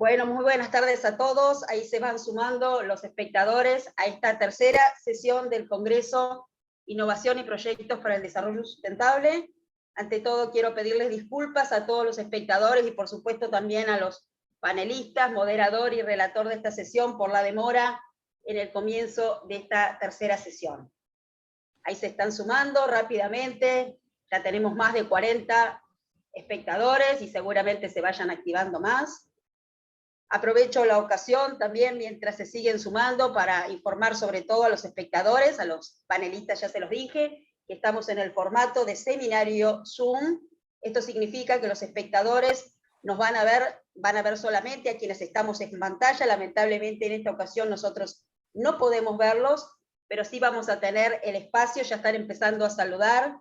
Bueno, muy buenas tardes a todos. Ahí se van sumando los espectadores a esta tercera sesión del Congreso Innovación y Proyectos para el Desarrollo Sustentable. Ante todo, quiero pedirles disculpas a todos los espectadores y, por supuesto, también a los panelistas, moderador y relator de esta sesión por la demora en el comienzo de esta tercera sesión. Ahí se están sumando rápidamente. Ya tenemos más de 40 espectadores y seguramente se vayan activando más. Aprovecho la ocasión también, mientras se siguen sumando, para informar sobre todo a los espectadores, a los panelistas ya se los dije, que estamos en el formato de seminario Zoom. Esto significa que los espectadores nos van a ver solamente a quienes estamos en pantalla. Lamentablemente en esta ocasión nosotros no podemos verlos, pero sí vamos a tener el espacio, ya están empezando a saludar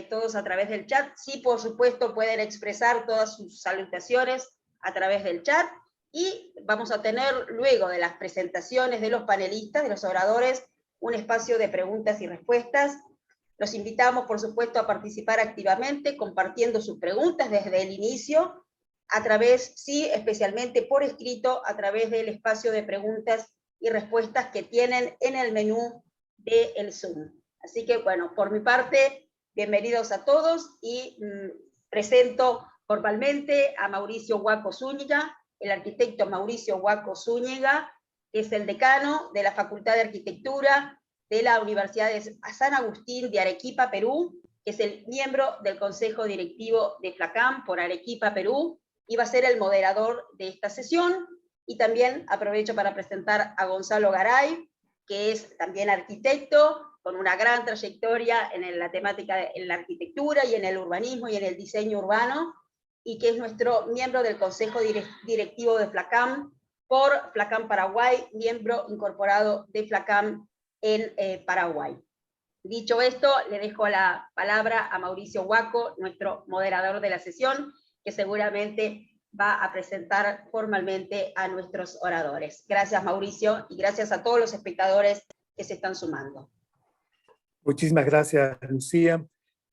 todos a través del chat. Sí, por supuesto, pueden expresar todas sus salutaciones a través del chat. Y vamos a tener, luego de las presentaciones de los panelistas, de los oradores, un espacio de preguntas y respuestas. Los invitamos, por supuesto, a participar activamente, compartiendo sus preguntas desde el inicio, a través, sí, especialmente por escrito, a través del espacio de preguntas y respuestas que tienen en el menú del Zoom. Así que, bueno, por mi parte, bienvenidos a todos y presento formalmente a Mauricio Huaco Zúñiga, el arquitecto Mauricio Huaco Zúñiga, que es el decano de la Facultad de Arquitectura de la Universidad de San Agustín de Arequipa, Perú, que es el miembro del Consejo Directivo de FLACAM por Arequipa, Perú, y va a ser el moderador de esta sesión. Y también aprovecho para presentar a Gonzalo Garay, que es también arquitecto, con una gran trayectoria en la temática, en la arquitectura y en el urbanismo y en el diseño urbano, y que es nuestro miembro del Consejo Directivo de FLACAM por FLACAM Paraguay, miembro incorporado de FLACAM en Paraguay. Dicho esto, le dejo la palabra a Mauricio Huaco, nuestro moderador de la sesión, que seguramente va a presentar formalmente a nuestros oradores. Gracias, Mauricio, y gracias a todos los espectadores que se están sumando. Muchísimas gracias, Lucía.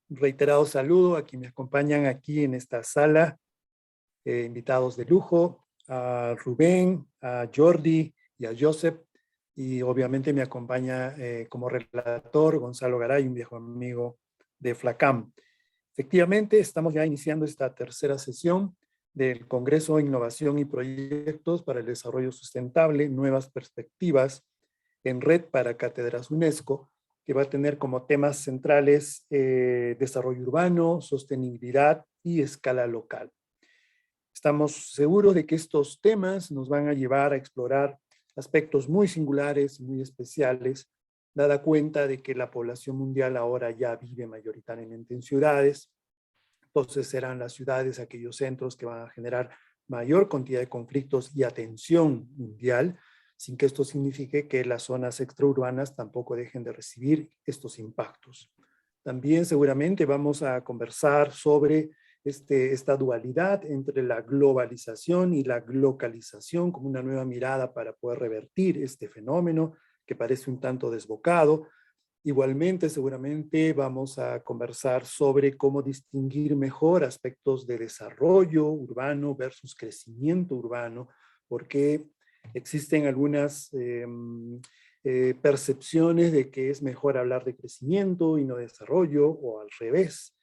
Un reiterado saludo a quienes me acompañan aquí en esta sala, invitados de lujo, a Rubén, a Jordi y a Joseph, y obviamente me acompaña como relator Gonzalo Garay, un viejo amigo de FLACAM. Efectivamente, estamos ya iniciando esta tercera sesión del Congreso de Innovación y Proyectos para el Desarrollo Sustentable, Nuevas Perspectivas, en Red para Cátedras UNESCO, que va a tener como temas centrales desarrollo urbano, sostenibilidad y escala local. Estamos seguros de que estos temas nos van a llevar a explorar aspectos muy singulares y muy especiales, dada cuenta de que la población mundial ahora ya vive mayoritariamente en ciudades. Entonces serán las ciudades aquellos centros que van a generar mayor cantidad de conflictos y atención mundial, sin que esto signifique que las zonas extraurbanas tampoco dejen de recibir estos impactos. También seguramente vamos a conversar sobre esta dualidad entre la globalización y la localización como una nueva mirada para poder revertir este fenómeno que parece un tanto desbocado. Igualmente, seguramente vamos a conversar sobre cómo distinguir mejor aspectos de desarrollo urbano versus crecimiento urbano, porque existen algunas percepciones de que es mejor hablar de crecimiento y no de desarrollo, o al revés.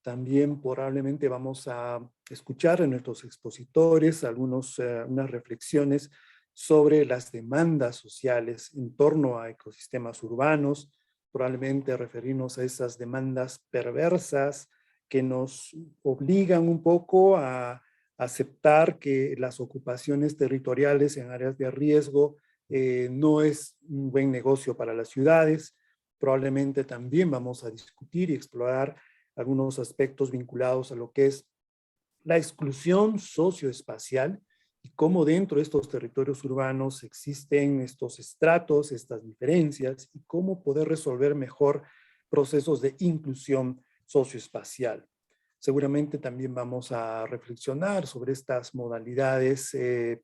También probablemente vamos a escuchar en nuestros expositores unas reflexiones sobre las demandas sociales en torno a ecosistemas urbanos, probablemente referirnos a esas demandas perversas que nos obligan un poco a aceptar que las ocupaciones territoriales en áreas de riesgo no es un buen negocio para las ciudades. Probablemente también vamos a discutir y explorar algunos aspectos vinculados a lo que es la exclusión socioespacial y cómo dentro de estos territorios urbanos existen estos estratos, estas diferencias, y cómo poder resolver mejor procesos de inclusión socioespacial. Seguramente también vamos a reflexionar sobre estas modalidades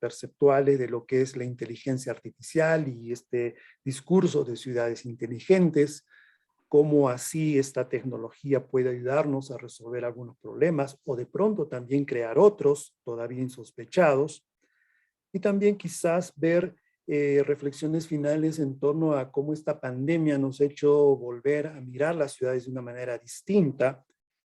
perceptuales de lo que es la inteligencia artificial y este discurso de ciudades inteligentes, cómo así esta tecnología puede ayudarnos a resolver algunos problemas o de pronto también crear otros todavía insospechados. y también quizás ver reflexiones finales en torno a cómo esta pandemia nos ha hecho volver a mirar las ciudades de una manera distinta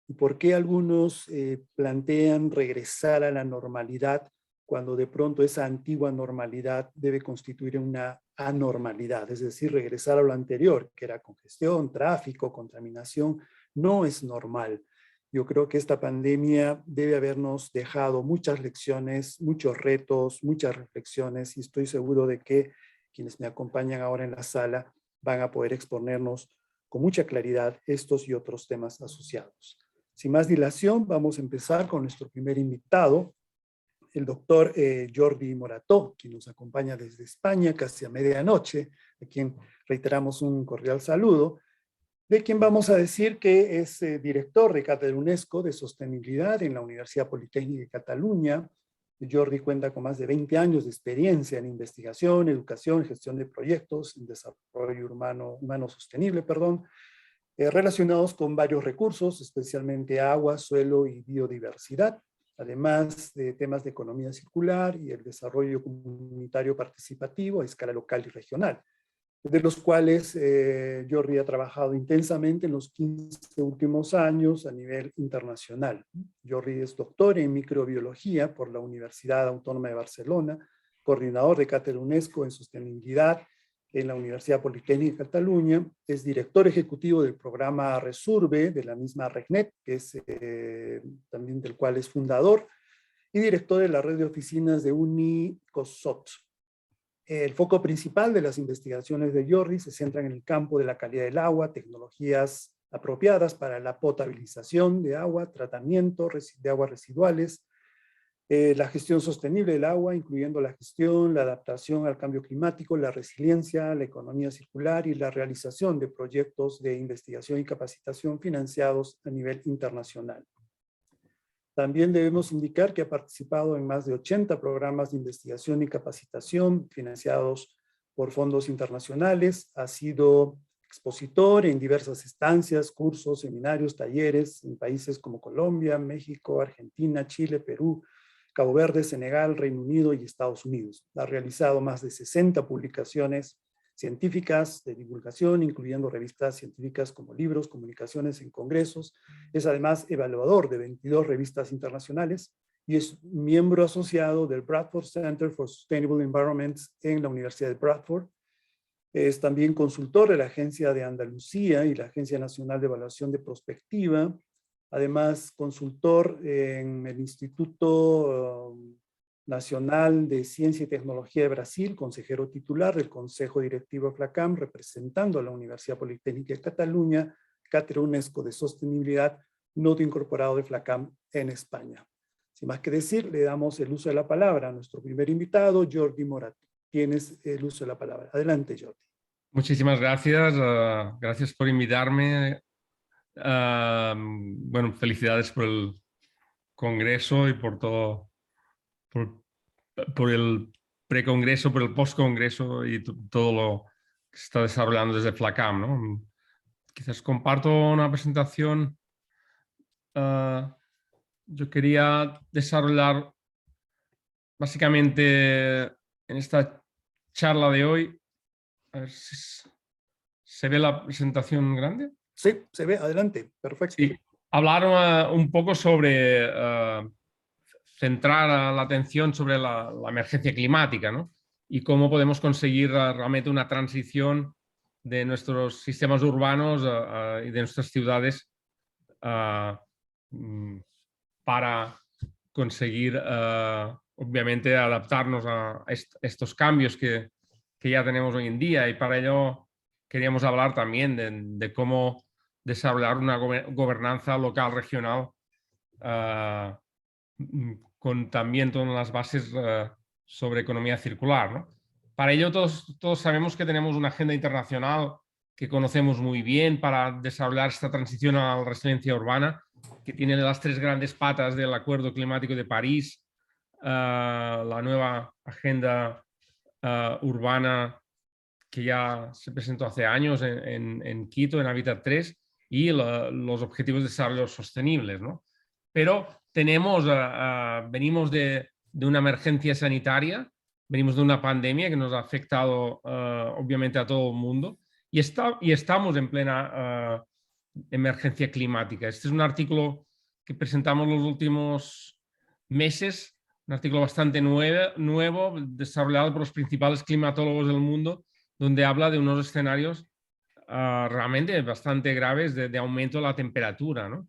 y por qué algunos plantean regresar a la normalidad cuando de pronto esa antigua normalidad debe constituir una anormalidad, es decir, regresar a lo anterior, que era congestión, tráfico, contaminación, no es normal. Yo creo que esta pandemia debe habernos dejado muchas lecciones, muchos retos, muchas reflexiones, y estoy seguro de que quienes me acompañan ahora en la sala van a poder exponernos con mucha claridad estos y otros temas asociados. Sin más dilación, vamos a empezar con nuestro primer invitado, el doctor Jordi Morató, quien nos acompaña desde España casi a medianoche, a quien reiteramos un cordial saludo, de quien vamos a decir que es director de Cátedra UNESCO de Sostenibilidad en la Universidad Politécnica de Cataluña. Jordi cuenta con más de 20 años de experiencia en investigación, educación, gestión de proyectos, en desarrollo humano sostenible, relacionados con varios recursos, especialmente agua, suelo y biodiversidad, además de temas de economía circular y el desarrollo comunitario participativo a escala local y regional, de los cuales Jordi ha trabajado intensamente en los 15 últimos años a nivel internacional. Jordi es doctor en microbiología por la Universidad Autónoma de Barcelona, coordinador de Cátedra UNESCO en Sostenibilidad en la Universidad Politécnica de Cataluña, es director ejecutivo del programa Resurbe de la misma RECNET, que es también del cual es fundador, y director de la red de oficinas de UNICOSOT. El foco principal de las investigaciones de Jordi se centra en el campo de la calidad del agua, tecnologías apropiadas para la potabilización de agua, tratamiento de aguas residuales, la gestión sostenible del agua, incluyendo la gestión, la adaptación al cambio climático, la resiliencia, la economía circular y la realización de proyectos de investigación y capacitación financiados a nivel internacional. También debemos indicar que ha participado en más de 80 programas de investigación y capacitación financiados por fondos internacionales, ha sido expositor en diversas estancias, cursos, seminarios, talleres en países como Colombia, México, Argentina, Chile, Perú, Cabo Verde, Senegal, Reino Unido y Estados Unidos. Ha realizado más de 60 publicaciones científicas de divulgación, incluyendo revistas científicas como libros, comunicaciones en congresos. Es además evaluador de 22 revistas internacionales y es miembro asociado del Bradford Center for Sustainable Environments en la Universidad de Bradford. Es también consultor de la Agencia de Andalucía y la Agencia Nacional de Evaluación de Prospectiva. Además, consultor en el Instituto Nacional de Ciencia y Tecnología de Brasil, consejero titular del Consejo Directivo FLACAM, representando a la Universidad Politécnica de Cataluña, Cátedra UNESCO de Sostenibilidad, nodo incorporado de FLACAM en España. Sin más que decir, le damos el uso de la palabra a nuestro primer invitado, Jordi Morató. Tienes el uso de la palabra. Adelante, Jordi. Muchísimas gracias. Gracias por invitarme. Bueno, felicidades por el congreso y por todo, por el precongreso, por el postcongreso y todo lo que se está desarrollando desde FLACAM, ¿no? Quizás comparto una presentación. Yo quería desarrollar básicamente en esta charla de hoy. A ver si se ve la presentación grande. Sí, se ve. Adelante. Perfecto. Sí. Hablar un poco sobre centrar la atención sobre la emergencia climática, ¿no? Y cómo podemos conseguir realmente una transición de nuestros sistemas urbanos y de nuestras ciudades para conseguir, obviamente, adaptarnos a estos cambios que ya tenemos hoy en día. Y para ello queríamos hablar también de cómo desarrollar una gobernanza local regional con también todas las bases sobre economía circular, ¿no? Para ello todos sabemos que tenemos una agenda internacional que conocemos muy bien para desarrollar esta transición a la resiliencia urbana, que tiene las tres grandes patas del Acuerdo Climático de París, la nueva agenda urbana que ya se presentó hace años en Quito, en Hábitat 3, y los Objetivos de Desarrollo Sostenibles, ¿no? Pero venimos de una emergencia sanitaria venimos de una pandemia que nos ha afectado obviamente a todo el mundo y estamos en plena emergencia climática. Este es un artículo que presentamos los últimos meses, un artículo bastante nuevo, desarrollado por los principales climatólogos del mundo, donde habla de unos escenarios realmente bastante graves de aumento de la temperatura, ¿no?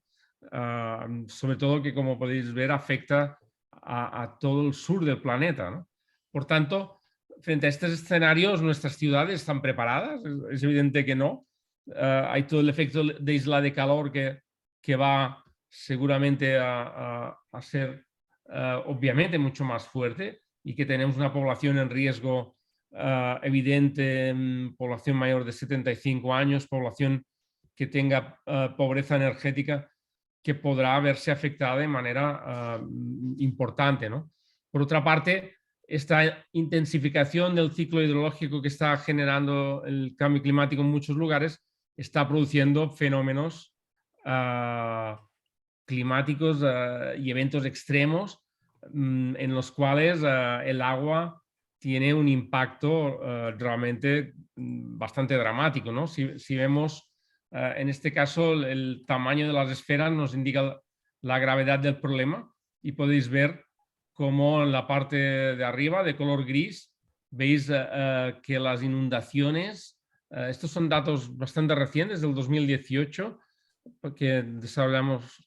Sobre todo que, como podéis ver, afecta a todo el sur del planeta, ¿no? Por tanto, frente a estos escenarios, ¿nuestras ciudades están preparadas? Es evidente que no. Hay todo el efecto de isla de calor que va seguramente a ser obviamente mucho más fuerte y que tenemos una población en riesgo evidente, población mayor de 75 años, población que tenga pobreza energética, que podrá verse afectada de manera importante, ¿no? Por otra parte, esta intensificación del ciclo hidrológico que está generando el cambio climático en muchos lugares está produciendo fenómenos climáticos y eventos extremos en los cuales el agua tiene un impacto realmente bastante dramático, ¿no? Si vemos en este caso el tamaño de las esferas nos indica la gravedad del problema y podéis ver cómo en la parte de arriba de color gris veis que las inundaciones, estos son datos bastante recientes del 2018 que desarrollamos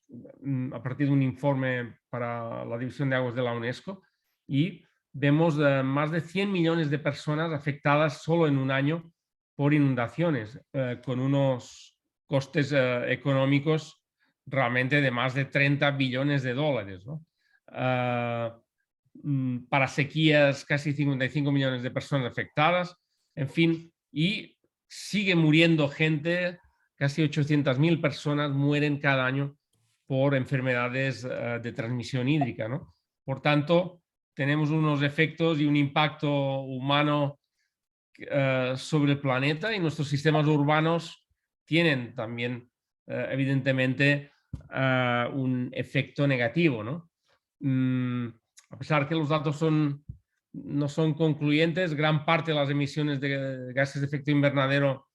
a partir de un informe para la División de Aguas de la UNESCO y vemos más de 100 millones de personas afectadas solo en un año por inundaciones, con unos costes económicos realmente de más de 30 billones de dólares, ¿no? Para sequías, casi 55 millones de personas afectadas, en fin, y sigue muriendo gente, casi 800.000 personas mueren cada año por enfermedades de transmisión hídrica, ¿no? Por tanto, tenemos unos efectos y un impacto humano sobre el planeta y nuestros sistemas urbanos tienen también, evidentemente, un efecto negativo, ¿no? A pesar que los datos no son concluyentes, gran parte de las emisiones de gases de efecto invernadero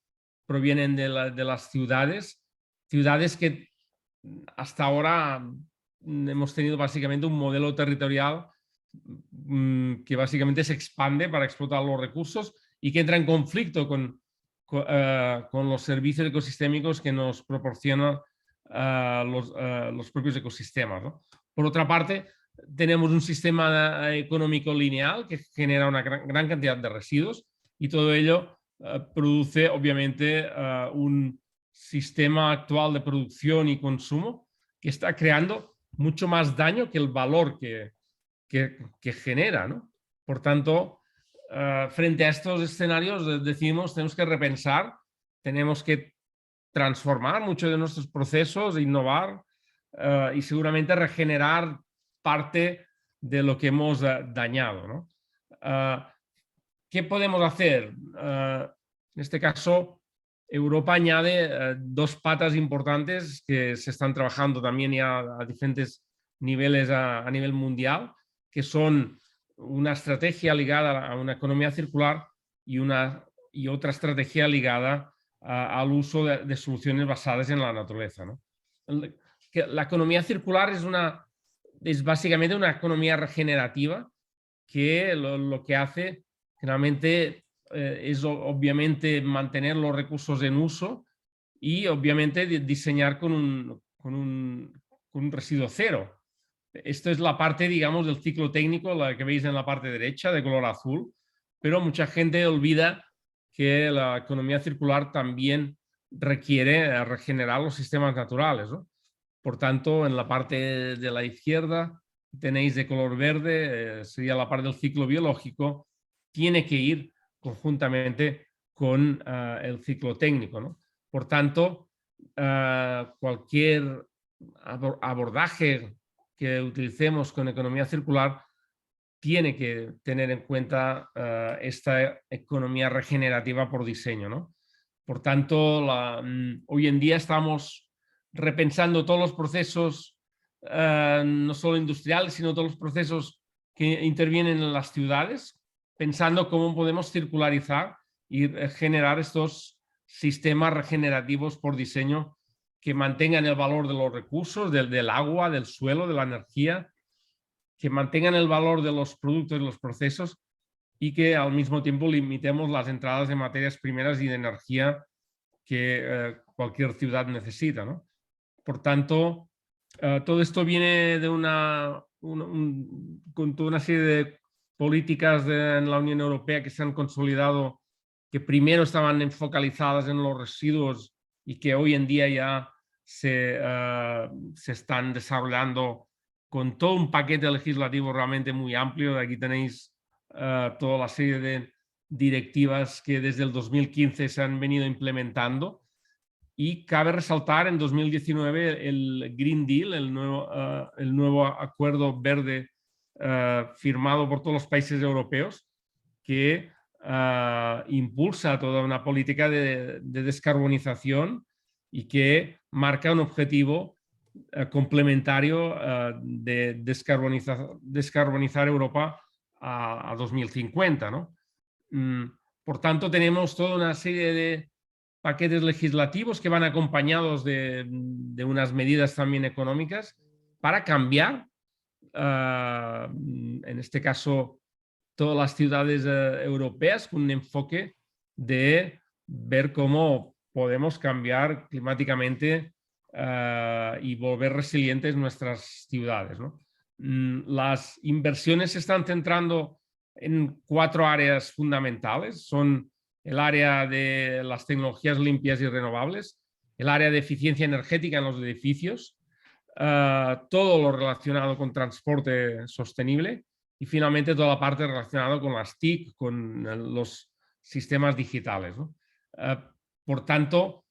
provienen de las ciudades que hasta ahora hemos tenido básicamente un modelo territorial que básicamente se expande para explotar los recursos y que entra en conflicto con los servicios ecosistémicos que nos proporcionan los propios ecosistemas, ¿no? Por otra parte, tenemos un sistema económico lineal que genera una gran cantidad de residuos y todo ello produce obviamente un sistema actual de producción y consumo que está creando mucho más daño que el valor que genera, ¿no? Por tanto, frente a estos escenarios decidimos, tenemos que repensar, tenemos que transformar muchos de nuestros procesos, innovar y seguramente regenerar parte de lo que hemos dañado, ¿no? ¿Qué podemos hacer? En este caso, Europa añade dos patas importantes que se están trabajando también ya a diferentes niveles a nivel mundial, que son una estrategia ligada a una economía circular y otra estrategia ligada al uso de soluciones basadas en la naturaleza, ¿no? La economía circular es básicamente una economía regenerativa que lo que hace generalmente es obviamente mantener los recursos en uso y obviamente diseñar con un residuo cero. Esto es la parte, digamos, del ciclo técnico, la que veis en la parte derecha de color azul, pero mucha gente olvida que la economía circular también requiere regenerar los sistemas naturales, ¿no? Por tanto, en la parte de la izquierda tenéis de color verde, sería la parte del ciclo biológico, tiene que ir conjuntamente con el ciclo técnico, ¿no? Por tanto, cualquier abordaje que utilicemos con economía circular tiene que tener en cuenta esta economía regenerativa por diseño, ¿no? Por tanto, hoy en día estamos repensando todos los procesos, no solo industriales, sino todos los procesos que intervienen en las ciudades, pensando cómo podemos circularizar y generar estos sistemas regenerativos por diseño que mantengan el valor de los recursos, del agua, del suelo, de la energía, que mantengan el valor de los productos y los procesos y que al mismo tiempo limitemos las entradas de materias primeras y de energía que cualquier ciudad necesita, ¿no? Por tanto, todo esto viene de con toda una serie de políticas en la Unión Europea que se han consolidado, que primero estaban focalizadas en los residuos y que hoy en día ya se están desarrollando con todo un paquete legislativo realmente muy amplio. Aquí tenéis toda la serie de directivas que desde el 2015 se han venido implementando. Y cabe resaltar en 2019 el Green Deal, el nuevo acuerdo verde firmado por todos los países europeos, que impulsa toda una política de descarbonización y que marca un objetivo complementario de descarbonizar Europa a 2050, ¿no? Por tanto, tenemos toda una serie de paquetes legislativos que van acompañados de unas medidas también económicas para cambiar, en este caso, todas las ciudades europeas con un enfoque de ver cómo podemos cambiar climáticamente y volver resilientes nuestras ciudades, ¿no? Las inversiones se están centrando en 4 áreas fundamentales. Son el área de las tecnologías limpias y renovables, el área de eficiencia energética en los edificios, todo lo relacionado con transporte sostenible y finalmente toda la parte relacionada con las TIC, con los sistemas digitales, ¿no? Por tanto,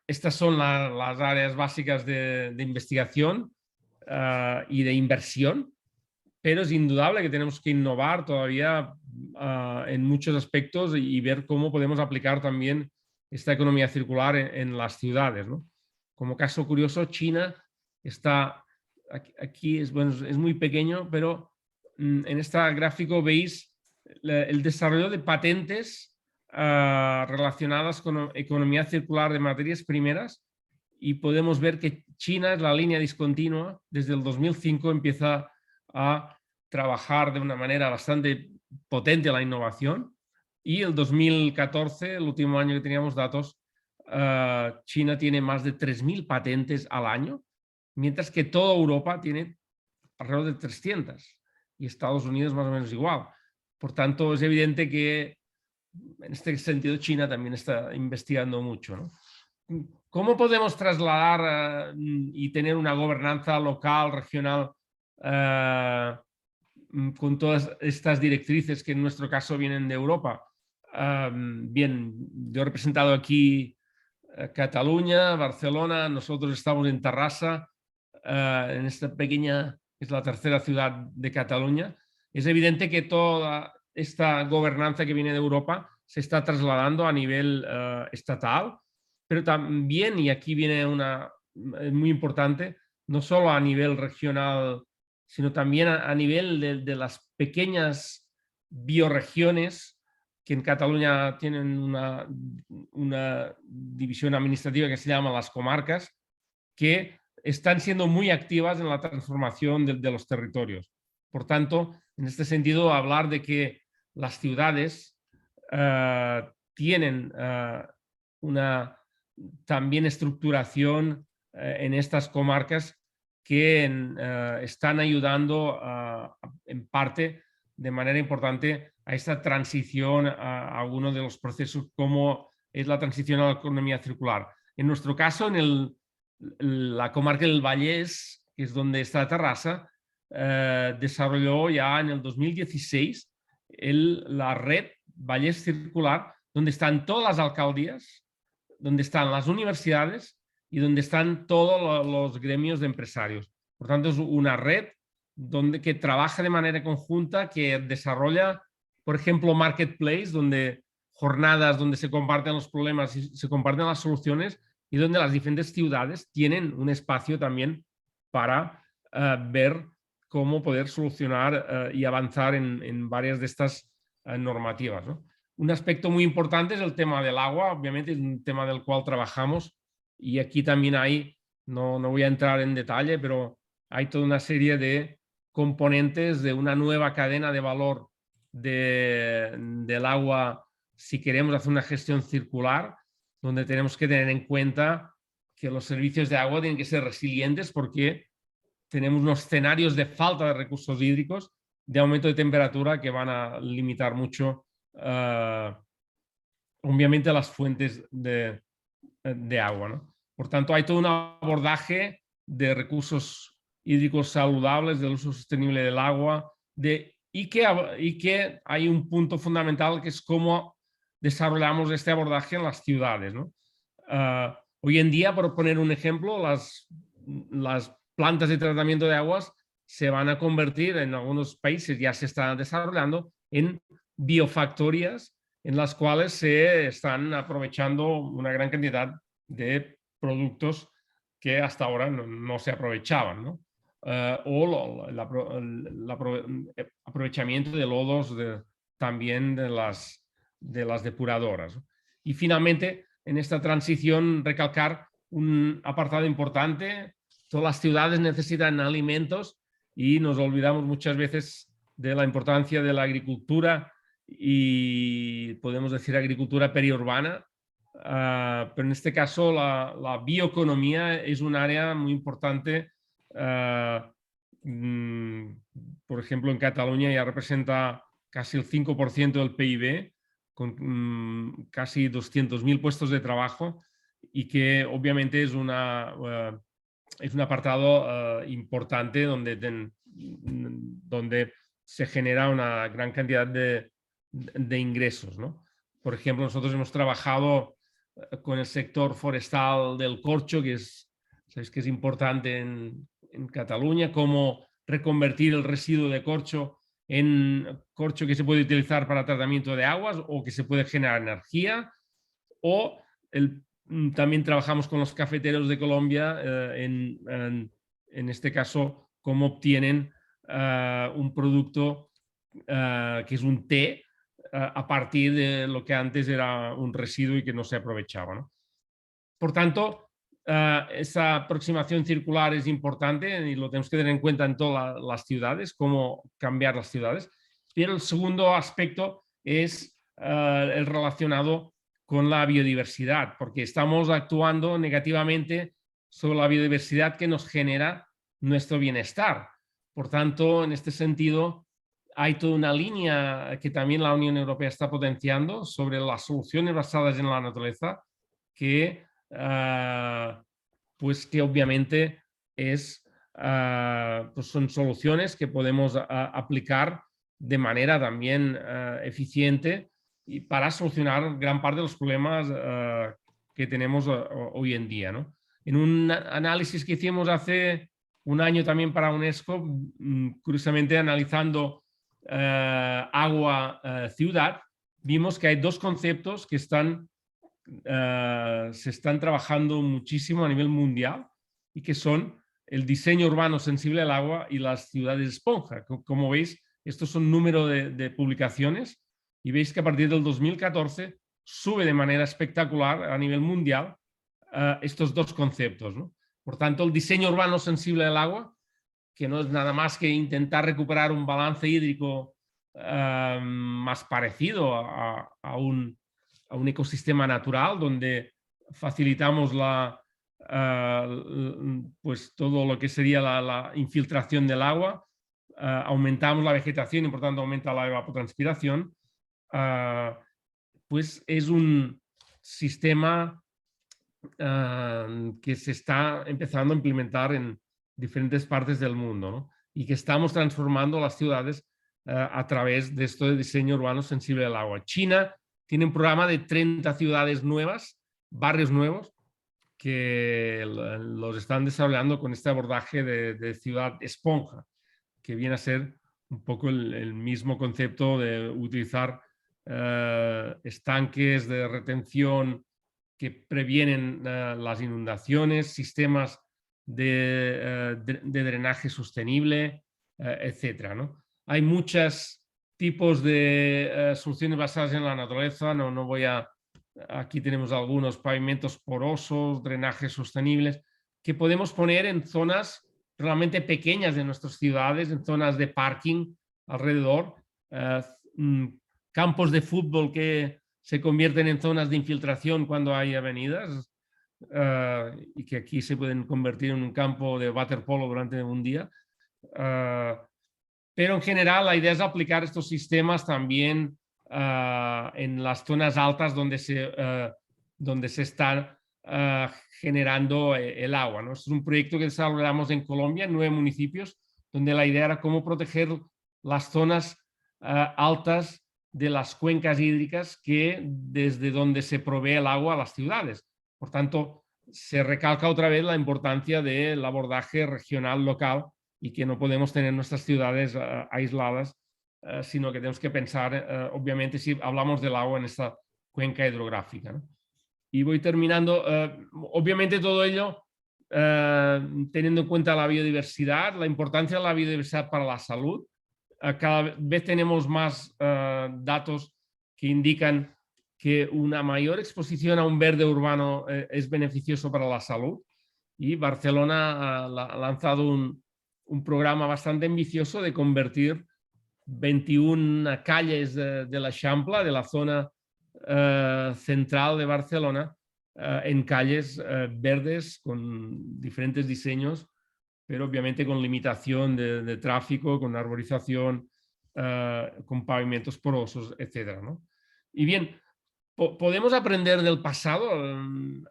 estas son las áreas básicas de investigación y de inversión, pero es indudable que tenemos que innovar todavía en muchos aspectos y ver cómo podemos aplicar también esta economía circular en las ciudades, ¿no? Como caso curioso, China está aquí, es muy pequeño, pero en este gráfico veis el desarrollo de patentes relacionadas con economía circular de materias primeras y podemos ver que China es la línea discontinua. Desde el 2005 empieza a trabajar de una manera bastante potente la innovación y el 2014, el último año que teníamos datos, China tiene más de 3.000 patentes al año, mientras que toda Europa tiene alrededor de 300 y Estados Unidos más o menos igual. Por tanto, es evidente que en este sentido China también está investigando mucho, ¿no? ¿Cómo podemos trasladar y tener una gobernanza local, regional, con todas estas directrices que en nuestro caso vienen de Europa? Bien, yo he representado aquí Cataluña, Barcelona, nosotros estamos en Terrassa, en esta pequeña, es la tercera ciudad de Cataluña. Es evidente que toda esta gobernanza que viene de Europa se está trasladando a nivel estatal, pero también, y aquí viene muy importante, no solo a nivel regional, sino también a nivel de las pequeñas bioregiones que en Cataluña tienen una división administrativa que se llama las comarcas, que están siendo muy activas en la transformación de los territorios. Por tanto, en este sentido, hablar de que las ciudades tienen una también estructuración en estas comarcas que están ayudando en parte de manera importante a esta transición a uno de los procesos como es la transición a la economía circular. En nuestro caso, en la comarca del Vallès, que es donde está Terrassa, desarrolló ya en el 2016 la red Vallès Circular, donde están todas las alcaldías, donde están las universidades y donde están todos los gremios de empresarios. Por tanto, es una red que trabaja de manera conjunta, que desarrolla, por ejemplo, marketplace, donde jornadas donde se comparten los problemas y se comparten las soluciones y donde las diferentes ciudades tienen un espacio también para ver cómo poder solucionar y avanzar en varias de estas normativas, ¿no? Un aspecto muy importante es el tema del agua, obviamente es un tema del cual trabajamos y aquí también hay, no voy a entrar en detalle, pero hay toda una serie de componentes de una nueva cadena de valor del agua si queremos hacer una gestión circular, donde tenemos que tener en cuenta que los servicios de agua tienen que ser resilientes porque tenemos unos escenarios de falta de recursos hídricos, de aumento de temperatura que van a limitar mucho, obviamente, las fuentes de agua, ¿no? Por tanto, hay todo un abordaje de recursos hídricos saludables, del uso sostenible del agua, y que hay un punto fundamental que es cómo desarrollamos este abordaje en las ciudades, ¿no? Hoy en día, por poner un ejemplo, las plantas de tratamiento de aguas se van a convertir, en algunos países ya se están desarrollando, en biofactorías en las cuales se están aprovechando una gran cantidad de productos que hasta ahora no se aprovechaban, ¿no? O el aprovechamiento de lodos también de las depuradoras. Y finalmente, en esta transición, recalcar un apartado importante: todas las ciudades necesitan alimentos y nos olvidamos muchas veces de la importancia de la agricultura, y podemos decir agricultura periurbana, pero en este caso la bioeconomía es un área muy importante. Por ejemplo, en Cataluña ya representa casi el 5% del PIB, con casi 200.000 puestos de trabajo, y que obviamente es un apartado importante donde se genera una gran cantidad de ingresos, ¿no? Por ejemplo, nosotros hemos trabajado con el sector forestal del corcho, sabéis que es importante en Cataluña, cómo reconvertir el residuo de corcho en corcho que se puede utilizar para tratamiento de aguas o que se puede generar energía. O también trabajamos con los cafeteros de Colombia, en este caso, cómo obtienen un producto que es un té, a partir de lo que antes era un residuo y que no se aprovechaba, ¿no? Por tanto, esa aproximación circular es importante y lo tenemos que tener en cuenta en todas las ciudades, cómo cambiar las ciudades. Pero el segundo aspecto es el relacionado con la biodiversidad, porque estamos actuando negativamente sobre la biodiversidad que nos genera nuestro bienestar. Por tanto, en este sentido, hay toda una línea que también la Unión Europea está potenciando sobre las soluciones basadas en la naturaleza, que que obviamente pues son soluciones que podemos aplicar de manera también eficiente y para solucionar gran parte de los problemas que tenemos hoy en día, ¿no? En un análisis que hicimos hace un año también para UNESCO, curiosamente analizando agua, ciudad, vimos que hay dos conceptos que se están trabajando muchísimo a nivel mundial, y que son el diseño urbano sensible al agua y las ciudades esponja. Como veis, estos son número de publicaciones, y veis que a partir del 2014 sube de manera espectacular a nivel mundial estos dos conceptos, ¿no? Por tanto, el diseño urbano sensible al agua, que no es nada más que intentar recuperar un balance hídrico más parecido a un ecosistema natural, donde facilitamos pues todo lo que sería la infiltración del agua, aumentamos la vegetación y por tanto aumenta la evapotranspiración. Pues es un sistema que se está empezando a implementar en diferentes partes del mundo, ¿no? Y que estamos transformando las ciudades a través de esto de diseño urbano sensible al agua. China tiene un programa de 30 ciudades nuevas, barrios nuevos, que los están desarrollando con este abordaje de ciudad esponja, que viene a ser un poco el mismo concepto de utilizar estanques de retención que previenen las inundaciones, sistemas de drenaje sostenible, etcétera, ¿no? Hay muchas tipos de soluciones basadas en la naturaleza. No voy a... Aquí tenemos algunos pavimentos porosos, drenajes sostenibles, que podemos poner en zonas realmente pequeñas de nuestras ciudades, en zonas de parking alrededor, campos de fútbol que se convierten en zonas de infiltración cuando hay avenidas, y que aquí se pueden convertir en un campo de waterpolo durante un día. Pero en general la idea es aplicar estos sistemas también en las zonas altas donde se está generando el agua, ¿no? Este es un proyecto que desarrollamos en Colombia, en 9 municipios, donde la idea era cómo proteger las zonas altas de las cuencas hídricas desde donde se provee el agua a las ciudades. Por tanto, se recalca otra vez la importancia del abordaje regional, local, y que no podemos tener nuestras ciudades aisladas, sino que tenemos que pensar, obviamente, si hablamos del agua en esta cuenca hidrográfica, ¿no? Y voy terminando. Obviamente todo ello teniendo en cuenta la biodiversidad, la importancia de la biodiversidad para la salud. Cada vez tenemos más datos que indican que una mayor exposición a un verde urbano es beneficioso para la salud, y Barcelona ha lanzado un programa bastante ambicioso de convertir 21 calles de l'Eixample, de la zona central de Barcelona, en calles verdes con diferentes diseños, pero obviamente con limitación de tráfico, con arborización, con pavimentos porosos, etc., ¿no? Y bien, podemos aprender del pasado.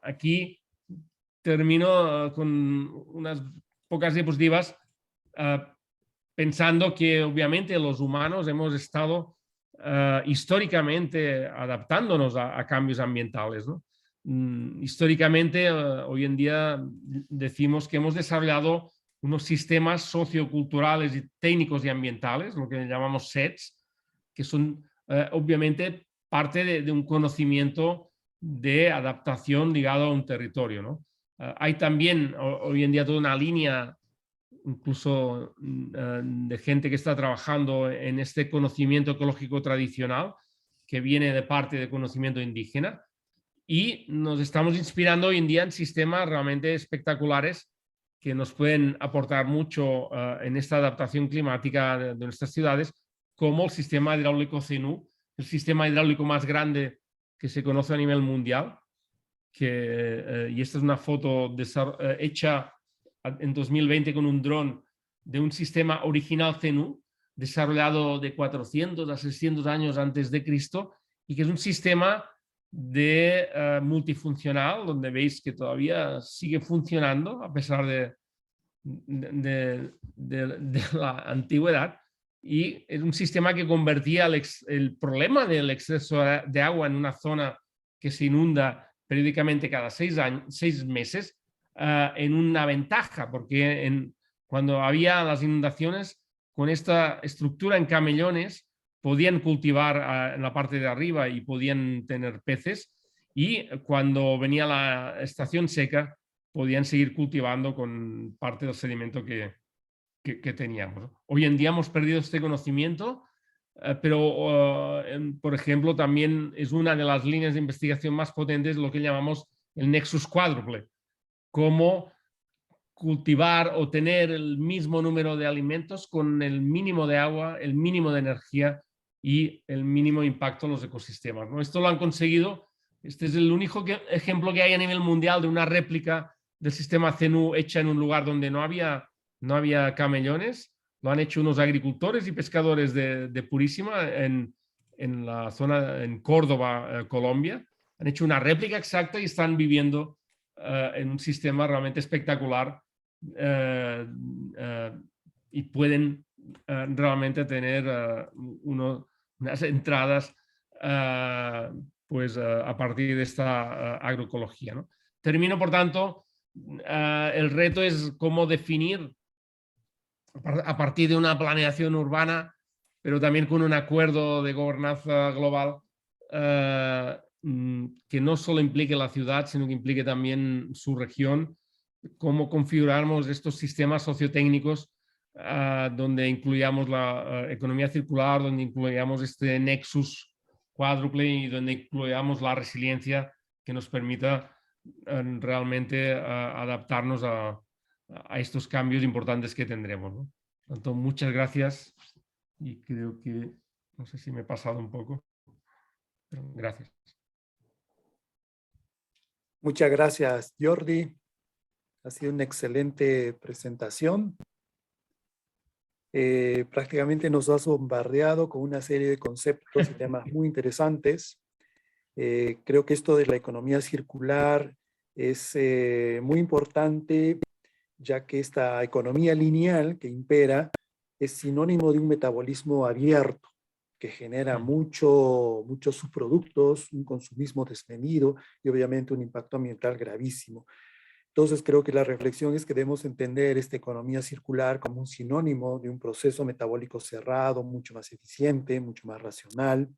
Aquí termino con unas pocas diapositivas, pensando que obviamente los humanos hemos estado históricamente adaptándonos a cambios ambientales, ¿no? Históricamente, hoy en día decimos que hemos desarrollado unos sistemas socioculturales y técnicos y ambientales, lo que llamamos SETs, que son obviamente parte de un conocimiento de adaptación ligado a un territorio, ¿no? Hay también hoy en día toda una línea, incluso de gente que está trabajando en este conocimiento ecológico tradicional, que viene de parte del conocimiento indígena, y nos estamos inspirando hoy en día en sistemas realmente espectaculares que nos pueden aportar mucho en esta adaptación climática de nuestras ciudades, como el sistema hidráulico CNU, el sistema hidráulico más grande que se conoce a nivel mundial, y esta es una foto hecha en 2020 con un dron de un sistema original CNU, desarrollado de 400 a 600 años antes de Cristo, y que es un sistema multifuncional, donde veis que todavía sigue funcionando a pesar de la antigüedad, y es un sistema que convertía el problema del exceso de agua en una zona que se inunda periódicamente cada 6 meses en una ventaja, porque cuando había las inundaciones, con esta estructura en camellones podían cultivar en la parte de arriba y podían tener peces, y cuando venía la estación seca podían seguir cultivando con parte del sedimento que teníamos. Hoy en día hemos perdido este conocimiento, pero por ejemplo también es una de las líneas de investigación más potentes, lo que llamamos el nexus cuádruple, cómo cultivar o tener el mismo número de alimentos con el mínimo de agua, el mínimo de energía y el mínimo impacto en los ecosistemas, ¿no? Esto lo han conseguido. Este es el único ejemplo que hay a nivel mundial de una réplica del sistema CNU hecha en un lugar donde no había camellones. Lo han hecho unos agricultores y pescadores de Purísima en la zona, en Córdoba, Colombia. Han hecho una réplica exacta y están viviendo en un sistema realmente espectacular, y pueden realmente tener unas entradas a partir de esta agroecología, ¿no? Termino, por tanto, el reto es cómo definir a partir de una planeación urbana, pero también con un acuerdo de gobernanza global que no solo implique la ciudad, sino que implique también su región, cómo configuramos estos sistemas sociotécnicos donde incluyamos la economía circular, donde incluyamos este nexus cuádruple y donde incluyamos la resiliencia que nos permita realmente adaptarnos a estos cambios importantes que tendremos, ¿no? Por tanto, muchas gracias y creo que, no sé si me he pasado un poco, pero gracias. Muchas gracias, Jordi. Ha sido una excelente presentación. Prácticamente nos has bombardeado con una serie de conceptos y temas muy interesantes. Creo que esto de la economía circular es muy importante, ya que esta economía lineal que impera es sinónimo de un metabolismo abierto, que genera muchos subproductos, un consumismo desmedido y obviamente un impacto ambiental gravísimo. Entonces creo que la reflexión es que debemos entender esta economía circular como un sinónimo de un proceso metabólico cerrado, mucho más eficiente, mucho más racional,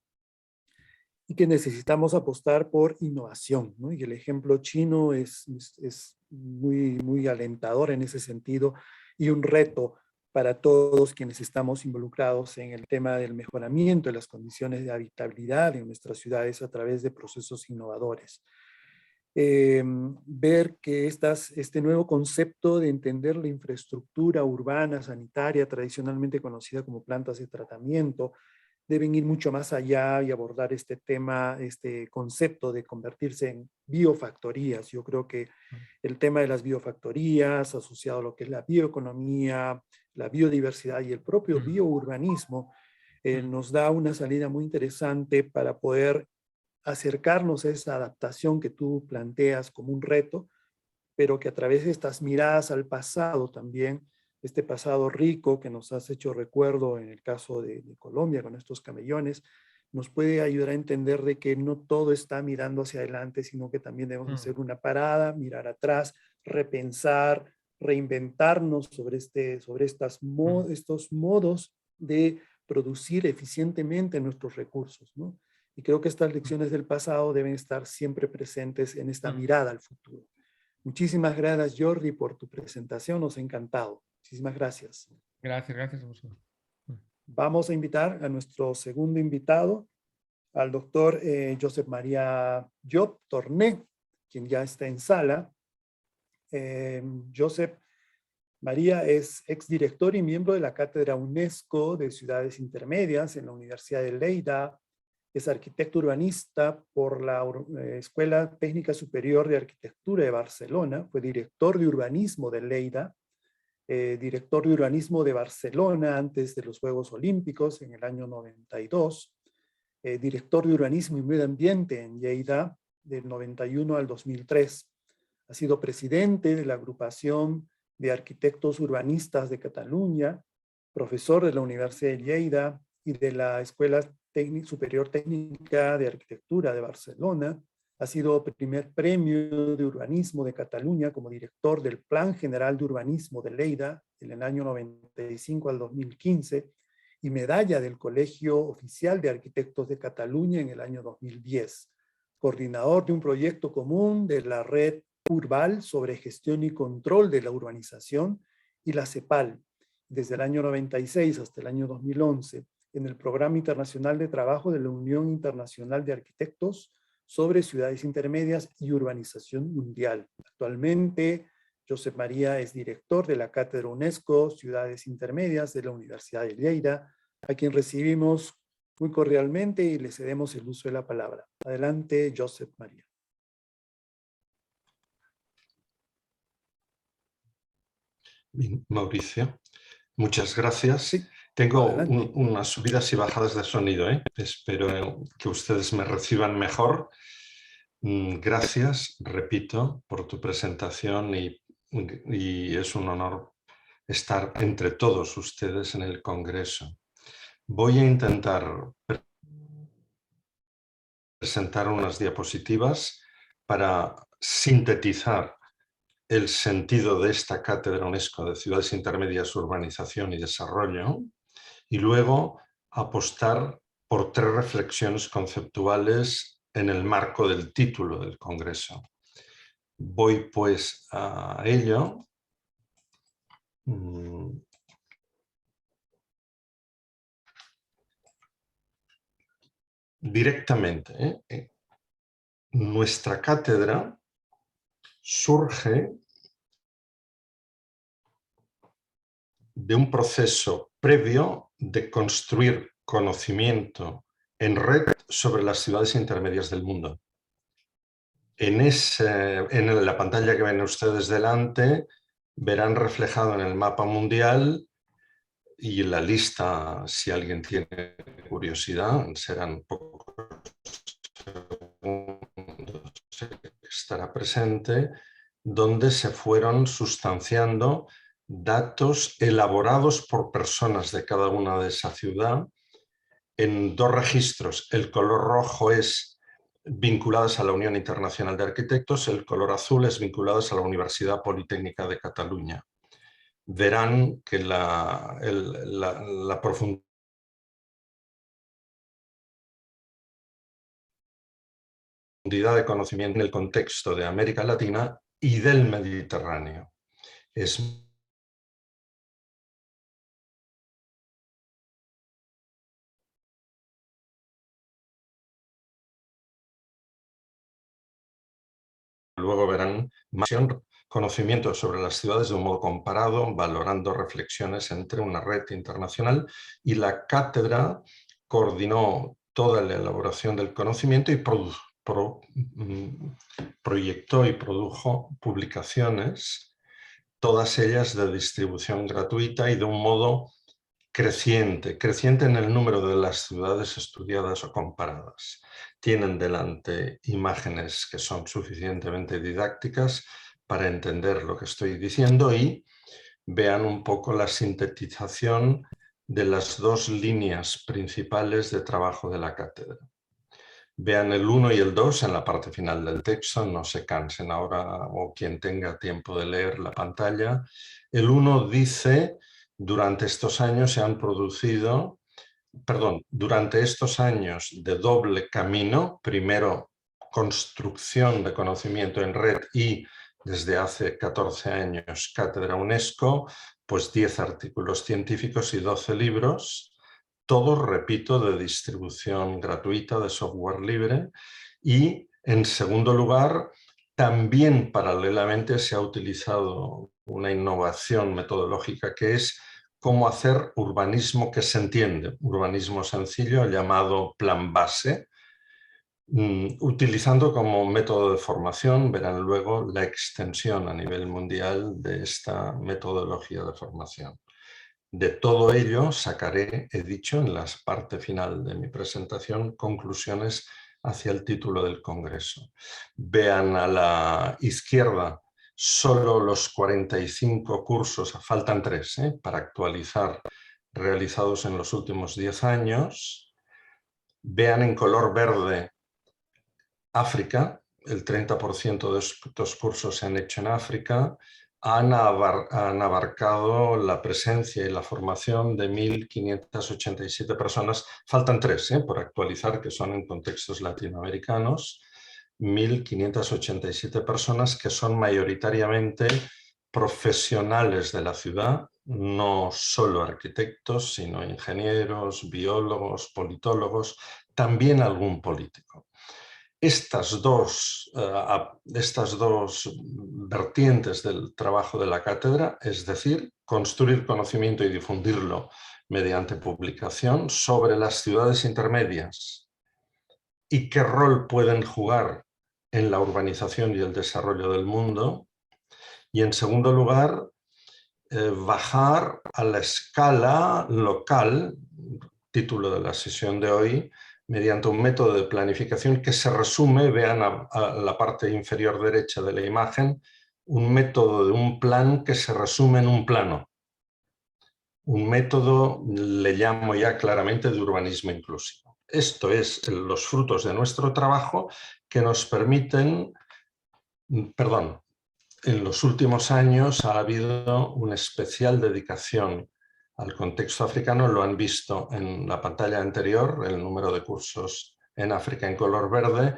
y que necesitamos apostar por innovación, ¿no? Y el ejemplo chino es muy alentador en ese sentido y un reto para todos quienes estamos involucrados en el tema del mejoramiento de las condiciones de habitabilidad en nuestras ciudades a través de procesos innovadores. Ver que este nuevo concepto de entender la infraestructura urbana, sanitaria, tradicionalmente conocida como plantas de tratamiento, deben ir mucho más allá y abordar este tema, este concepto de convertirse en biofactorías. Yo creo que el tema de las biofactorías, asociado a lo que es la bioeconomía, la biodiversidad y el propio biourbanismo, nos da una salida muy interesante para poder acercarnos a esa adaptación que tú planteas como un reto, pero que a través de estas miradas al pasado también, este pasado rico que nos has hecho recuerdo en el caso de Colombia con estos camellones, nos puede ayudar a entender de que no todo está mirando hacia adelante, sino que también debemos hacer una parada, mirar atrás, repensar, reinventarnos sobre estos modos de producir eficientemente nuestros recursos, ¿no? Y creo que estas lecciones del pasado deben estar siempre presentes en esta mirada al futuro. Muchísimas gracias, Jordi, por tu presentación. Nos ha encantado. Muchísimas gracias. Gracias a vosotros. Vamos a invitar a nuestro segundo invitado, al doctor Josep María Llop Torné, quien ya está en sala. Josep María es exdirector y miembro de la Cátedra UNESCO de Ciudades Intermedias en la Universidad de Lleida. Es arquitecto urbanista por la Escuela Técnica Superior de Arquitectura de Barcelona. Fue director de urbanismo de Lleida, director de urbanismo de Barcelona antes de los Juegos Olímpicos en el año 92, director de urbanismo y medio ambiente en Lleida del 91 al 2003. Ha sido presidente de la agrupación de arquitectos urbanistas de Cataluña, profesor de la Universidad de Lleida y de la Escuela Superior Técnica de Arquitectura de Barcelona. Ha sido primer premio de urbanismo de Cataluña como director del Plan General de Urbanismo de Lleida en el año 95 al 2015 y medalla del Colegio Oficial de Arquitectos de Cataluña en el año 2010. Coordinador de un proyecto común de la red Urbal sobre gestión y control de la urbanización y la CEPAL desde el año 96 hasta el año 2011 en el Programa Internacional de Trabajo de la Unión Internacional de Arquitectos sobre ciudades intermedias y urbanización mundial. Actualmente, Josep María es director de la Cátedra UNESCO Ciudades Intermedias de la Universidad de Lleida, a quien recibimos muy cordialmente y le cedemos el uso de la palabra. Adelante, Josep María. Bien, Mauricio, muchas gracias. Sí, tengo adelante. unas subidas y bajadas de sonido, ¿eh? Espero que ustedes me reciban mejor. Gracias, repito, por tu presentación y es un honor estar entre todos ustedes en el Congreso. Voy a intentar presentar unas diapositivas para sintetizar el sentido de esta Cátedra UNESCO de Ciudades Intermedias, Urbanización y Desarrollo, y luego apostar por 3 reflexiones conceptuales en el marco del título del Congreso. Voy pues a ello. directamente. Nuestra cátedra surge de un proceso previo de construir conocimiento en red sobre las ciudades intermedias del mundo. En la pantalla que ven ustedes delante verán reflejado en el mapa mundial y la lista, si alguien tiene curiosidad, serán pocos segundos, estará presente, donde se fueron sustanciando datos elaborados por personas de cada una de esa ciudad en dos registros. El color rojo es vinculadas a la Unión Internacional de Arquitectos, el color azul es vinculadas a la Universidad Politécnica de Cataluña. Verán que la profundidad de conocimiento en el contexto de América Latina y del Mediterráneo es luego verán más conocimiento sobre las ciudades de un modo comparado, valorando reflexiones entre una red internacional, y la cátedra coordinó toda la elaboración del conocimiento y proyectó y produjo publicaciones, todas ellas de distribución gratuita y de un modo creciente en el número de las ciudades estudiadas o comparadas. Tienen delante imágenes que son suficientemente didácticas para entender lo que estoy diciendo y vean un poco la sintetización de las dos líneas principales de trabajo de la cátedra. Vean el 1 y el 2 en la parte final del texto, no se cansen ahora o quien tenga tiempo de leer la pantalla. El 1 dice: durante estos años se han producido, durante estos años de doble camino, primero construcción de conocimiento en red y desde hace 14 años Cátedra UNESCO, pues 10 artículos científicos y 12 libros, todos, repito, de distribución gratuita, de software libre. Y en segundo lugar, también paralelamente se ha utilizado una innovación metodológica que es cómo hacer urbanismo que se entiende, urbanismo sencillo llamado plan base, utilizando como método de formación, verán luego la extensión a nivel mundial de esta metodología de formación. De todo ello sacaré, he dicho en la parte final de mi presentación, conclusiones hacia el título del congreso. Vean a la izquierda solo los 45 cursos, faltan 3 para actualizar, realizados en los últimos 10 años. Vean en color verde África, el 30% de estos cursos se han hecho en África. Han abarcado la presencia y la formación de 1.587 personas. Faltan 3 por actualizar, que son en contextos latinoamericanos. 1.587 personas que son mayoritariamente profesionales de la ciudad, no solo arquitectos, sino ingenieros, biólogos, politólogos, también algún político. Estas dos vertientes del trabajo de la cátedra, es decir, construir conocimiento y difundirlo mediante publicación sobre las ciudades intermedias y qué rol pueden jugar en la urbanización y el desarrollo del mundo. Y en segundo lugar, bajar a la escala local, título de la sesión de hoy, mediante un método de planificación que se resume, vean a la parte inferior derecha de la imagen, un método de un plan que se resume en un plano. Un método, le llamo ya claramente, de urbanismo inclusivo. Esto es los frutos de nuestro trabajo que nos permiten, en los últimos años ha habido una especial dedicación al contexto africano, lo han visto en la pantalla anterior, el número de cursos en África en color verde,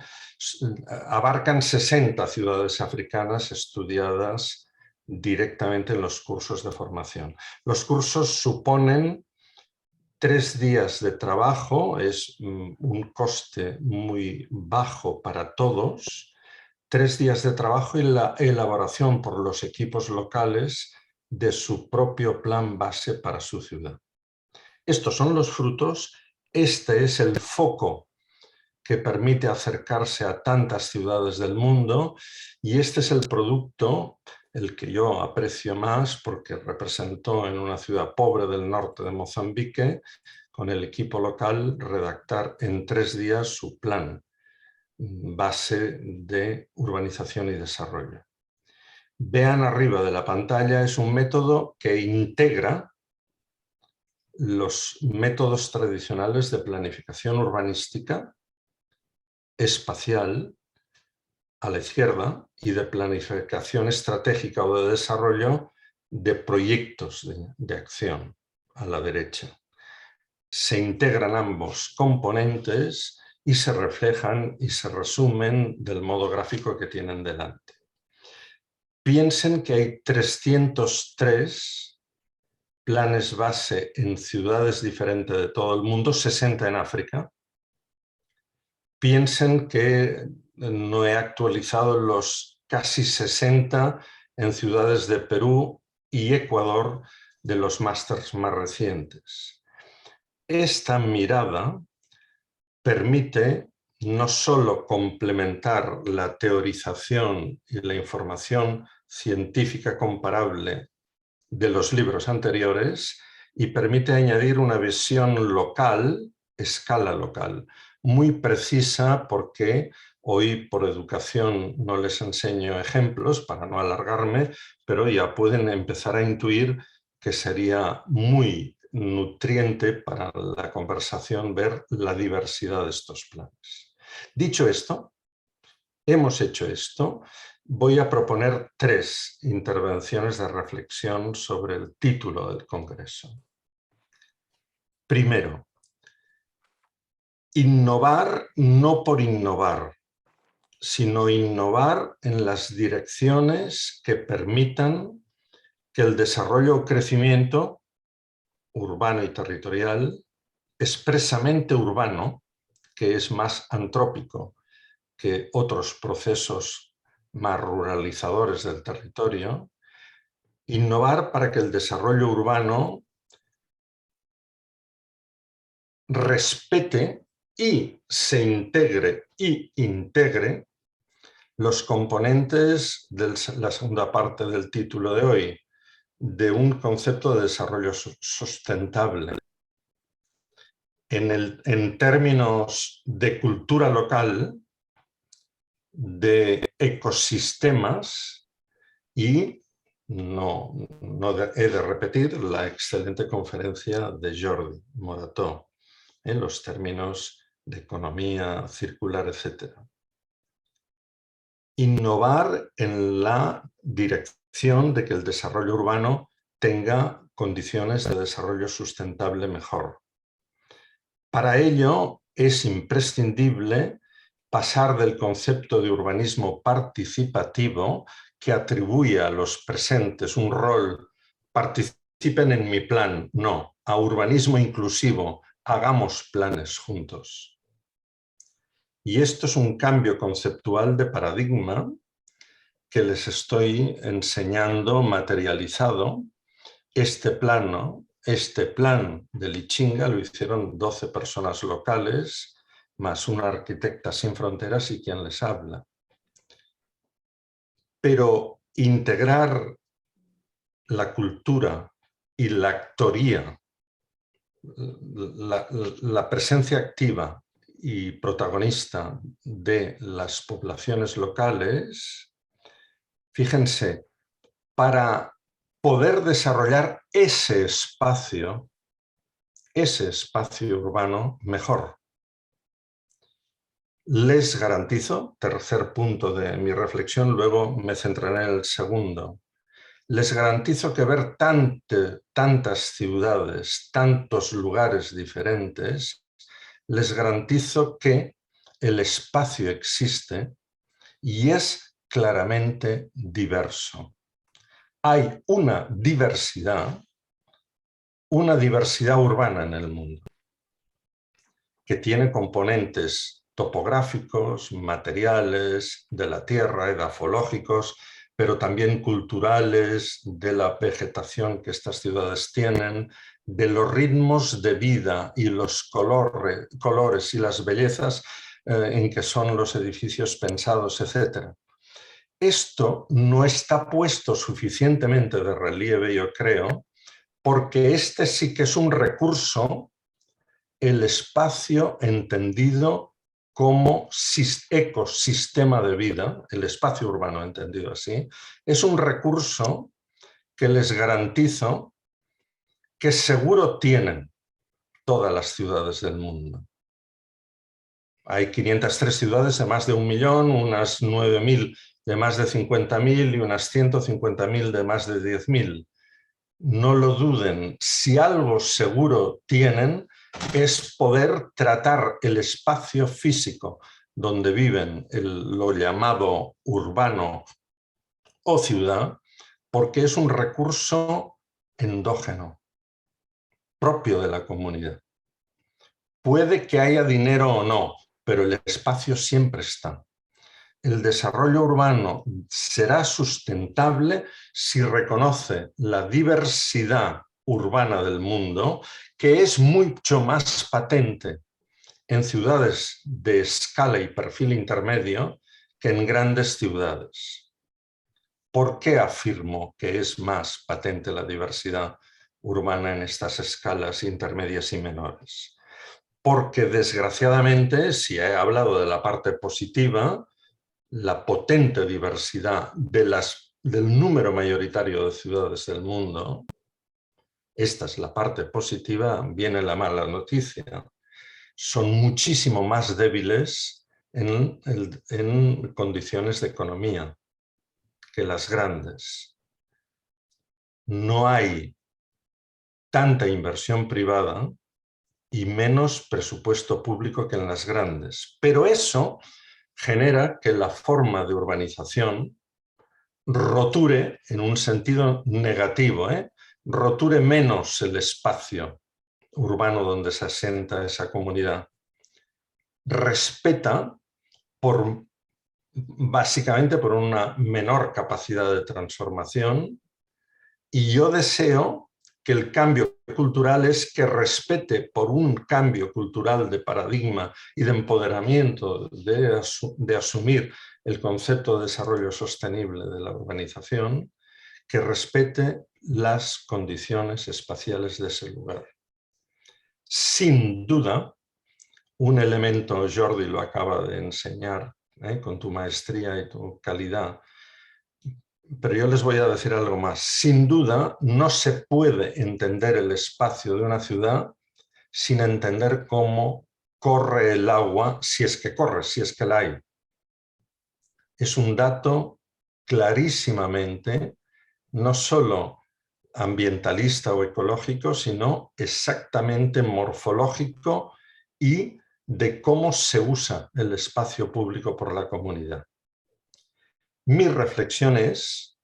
abarcan 60 ciudades africanas estudiadas directamente en los cursos de formación. Los cursos suponen 3 días de trabajo es un coste muy bajo para todos. 3 días de trabajo y la elaboración por los equipos locales de su propio plan base para su ciudad. Estos son los frutos, este es el foco que permite acercarse a tantas ciudades del mundo y este es el producto, el que yo aprecio más porque representó en una ciudad pobre del norte de Mozambique, con el equipo local, redactar en 3 días su plan base de urbanización y desarrollo. Vean arriba de la pantalla, es un método que integra los métodos tradicionales de planificación urbanística, espacial, a la izquierda, y de planificación estratégica o de desarrollo de proyectos de acción, a la derecha. Se integran ambos componentes y se reflejan y se resumen del modo gráfico que tienen delante. Piensen que hay 303 planes base en ciudades diferentes de todo el mundo, 60 en África. Piensen que no he actualizado los casi 60 en ciudades de Perú y Ecuador de los másters más recientes. Esta mirada permite no solo complementar la teorización y la información científica comparable de los libros anteriores y permite añadir una visión local, escala local, muy precisa porque hoy por educación no les enseño ejemplos para no alargarme, pero ya pueden empezar a intuir que sería muy nutriente para la conversación ver la diversidad de estos planes. Dicho esto, hemos hecho esto, voy a proponer 3 intervenciones de reflexión sobre el título del Congreso. Primero, innovar no por innovar, sino innovar en las direcciones que permitan que el desarrollo o crecimiento urbano y territorial, expresamente urbano, que es más antrópico que otros procesos más ruralizadores del territorio, innovar para que el desarrollo urbano respete y se integre y integre los componentes de la segunda parte del título de hoy, de un concepto de desarrollo sustentable. En términos de cultura local, de ecosistemas y, no he de repetir, la excelente conferencia de Jordi Morató en los términos de economía circular, etc. Innovar en la dirección de que el desarrollo urbano tenga condiciones de desarrollo sustentable mejor. Para ello es imprescindible pasar del concepto de urbanismo participativo que atribuye a los presentes un rol, participen en mi plan, no, a urbanismo inclusivo, hagamos planes juntos. Y esto es un cambio conceptual de paradigma que les estoy enseñando materializado. Este plan de Lichinga lo hicieron 12 personas locales, más una arquitecta sin fronteras y quien les habla. Pero integrar la cultura y la actoría, la presencia activa y protagonista de las poblaciones locales, fíjense, para poder desarrollar ese espacio urbano mejor. Les garantizo, tercer punto de mi reflexión, luego me centraré en el segundo, les garantizo que ver tantas ciudades, tantos lugares diferentes, les garantizo que el espacio existe y es claramente diverso. Hay una diversidad una diversidad urbana en el mundo, que tiene componentes topográficos, materiales, de la tierra, edafológicos, pero también culturales, de la vegetación que estas ciudades tienen, de los ritmos de vida y los colores y las bellezas en que son los edificios pensados, etc. Esto no está puesto suficientemente de relieve, yo creo, porque este sí que es un recurso, el espacio entendido como ecosistema de vida, el espacio urbano entendido así, es un recurso que les garantizo que seguro tienen todas las ciudades del mundo. Hay 503 ciudades de más de 1 millón, unas 9.000 de más de 50.000 y unas 150.000 de más de 10.000. No lo duden, si algo seguro tienen es poder tratar el espacio físico donde viven, lo llamado urbano o ciudad, porque es un recurso endógeno, propio de la comunidad. Puede que haya dinero o no, pero el espacio siempre está. El desarrollo urbano será sustentable si reconoce la diversidad urbana del mundo, que es mucho más patente en ciudades de escala y perfil intermedio que en grandes ciudades. ¿Por qué afirmo que es más patente la diversidad urbana en estas escalas intermedias y menores? Porque desgraciadamente, si he hablado de la parte positiva, la potente diversidad del número mayoritario de ciudades del mundo, esta es la parte positiva, viene la mala noticia. Son muchísimo más débiles en condiciones de economía que las grandes. No hay tanta inversión privada y menos presupuesto público que en las grandes. Pero eso genera que la forma de urbanización roture en un sentido negativo, roture menos el espacio urbano donde se asienta esa comunidad. Respeta básicamente por una menor capacidad de transformación, y yo deseo que el cambio cultural es que respete por un cambio cultural de paradigma y de empoderamiento, de asumir el concepto de desarrollo sostenible de la urbanización, que respete las condiciones espaciales de ese lugar. Sin duda, un elemento, Jordi lo acaba de enseñar con tu maestría y tu calidad, pero yo les voy a decir algo más. Sin duda, no se puede entender el espacio de una ciudad sin entender cómo corre el agua, si es que corre, si es que la hay. Es un dato clarísimamente, no solo ambientalista o ecológico, sino exactamente morfológico y de cómo se usa el espacio público por la comunidad. Mi reflexión es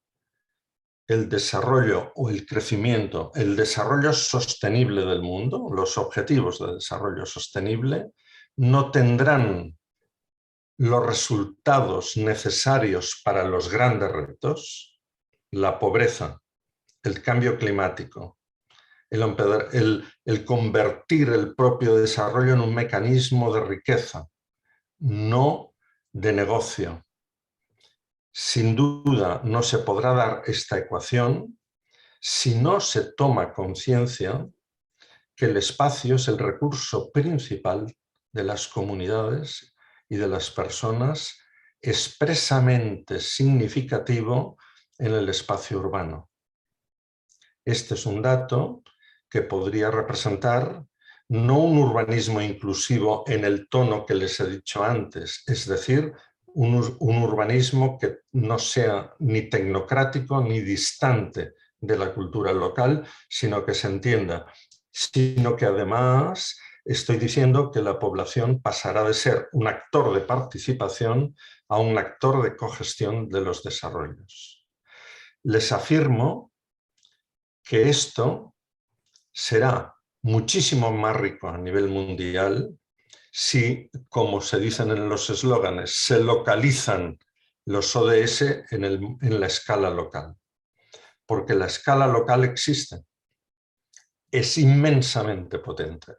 el desarrollo o el crecimiento, el desarrollo sostenible del mundo, los objetivos de desarrollo sostenible, no tendrán los resultados necesarios para los grandes retos, la pobreza, el cambio climático, el convertir el propio desarrollo en un mecanismo de riqueza, no de negocio. Sin duda no se podrá dar esta ecuación si no se toma conciencia que el espacio es el recurso principal de las comunidades y de las personas, expresamente significativo en el espacio urbano. Este es un dato que podría representar no un urbanismo inclusivo en el tono que les he dicho antes, es decir, un urbanismo que no sea ni tecnocrático ni distante de la cultura local, sino que se entienda, sino que además estoy diciendo que la población pasará de ser un actor de participación a un actor de cogestión de los desarrollos. Les afirmo que esto será muchísimo más rico a nivel mundial si, como se dicen en los eslóganes, se localizan los ODS en la escala local. Porque la escala local existe. Es inmensamente potente.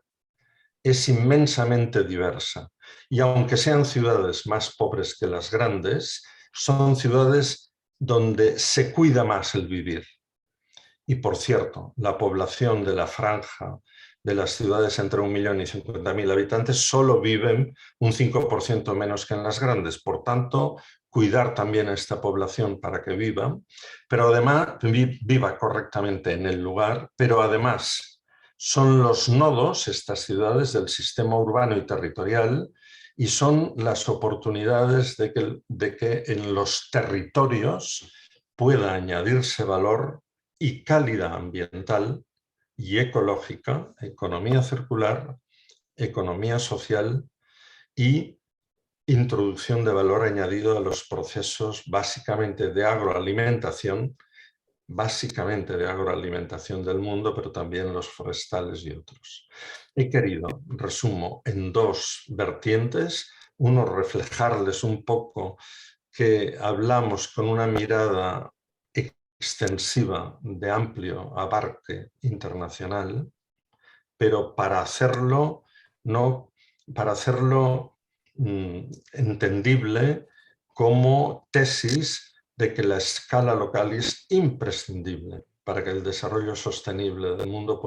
Es inmensamente diversa. Y aunque sean ciudades más pobres que las grandes, son ciudades donde se cuida más el vivir. Y por cierto, la población de la franja de las ciudades entre 1 millón y 50.000 habitantes solo viven un 5% menos que en las grandes. Por tanto, cuidar también a esta población para que viva, pero además viva correctamente en el lugar, pero además son los nodos, estas ciudades, del sistema urbano y territorial, y son las oportunidades de que en los territorios pueda añadirse valor y calidad ambiental y ecológica, economía circular, economía social y introducción de valor añadido a los procesos básicamente de agroalimentación del mundo, pero también los forestales y otros. He querido, resumo, en dos vertientes. Uno, reflejarles un poco que hablamos con una mirada extensiva de amplio abarque internacional, pero para hacerlo entendible como tesis de que la escala local es imprescindible para que el desarrollo sostenible del mundo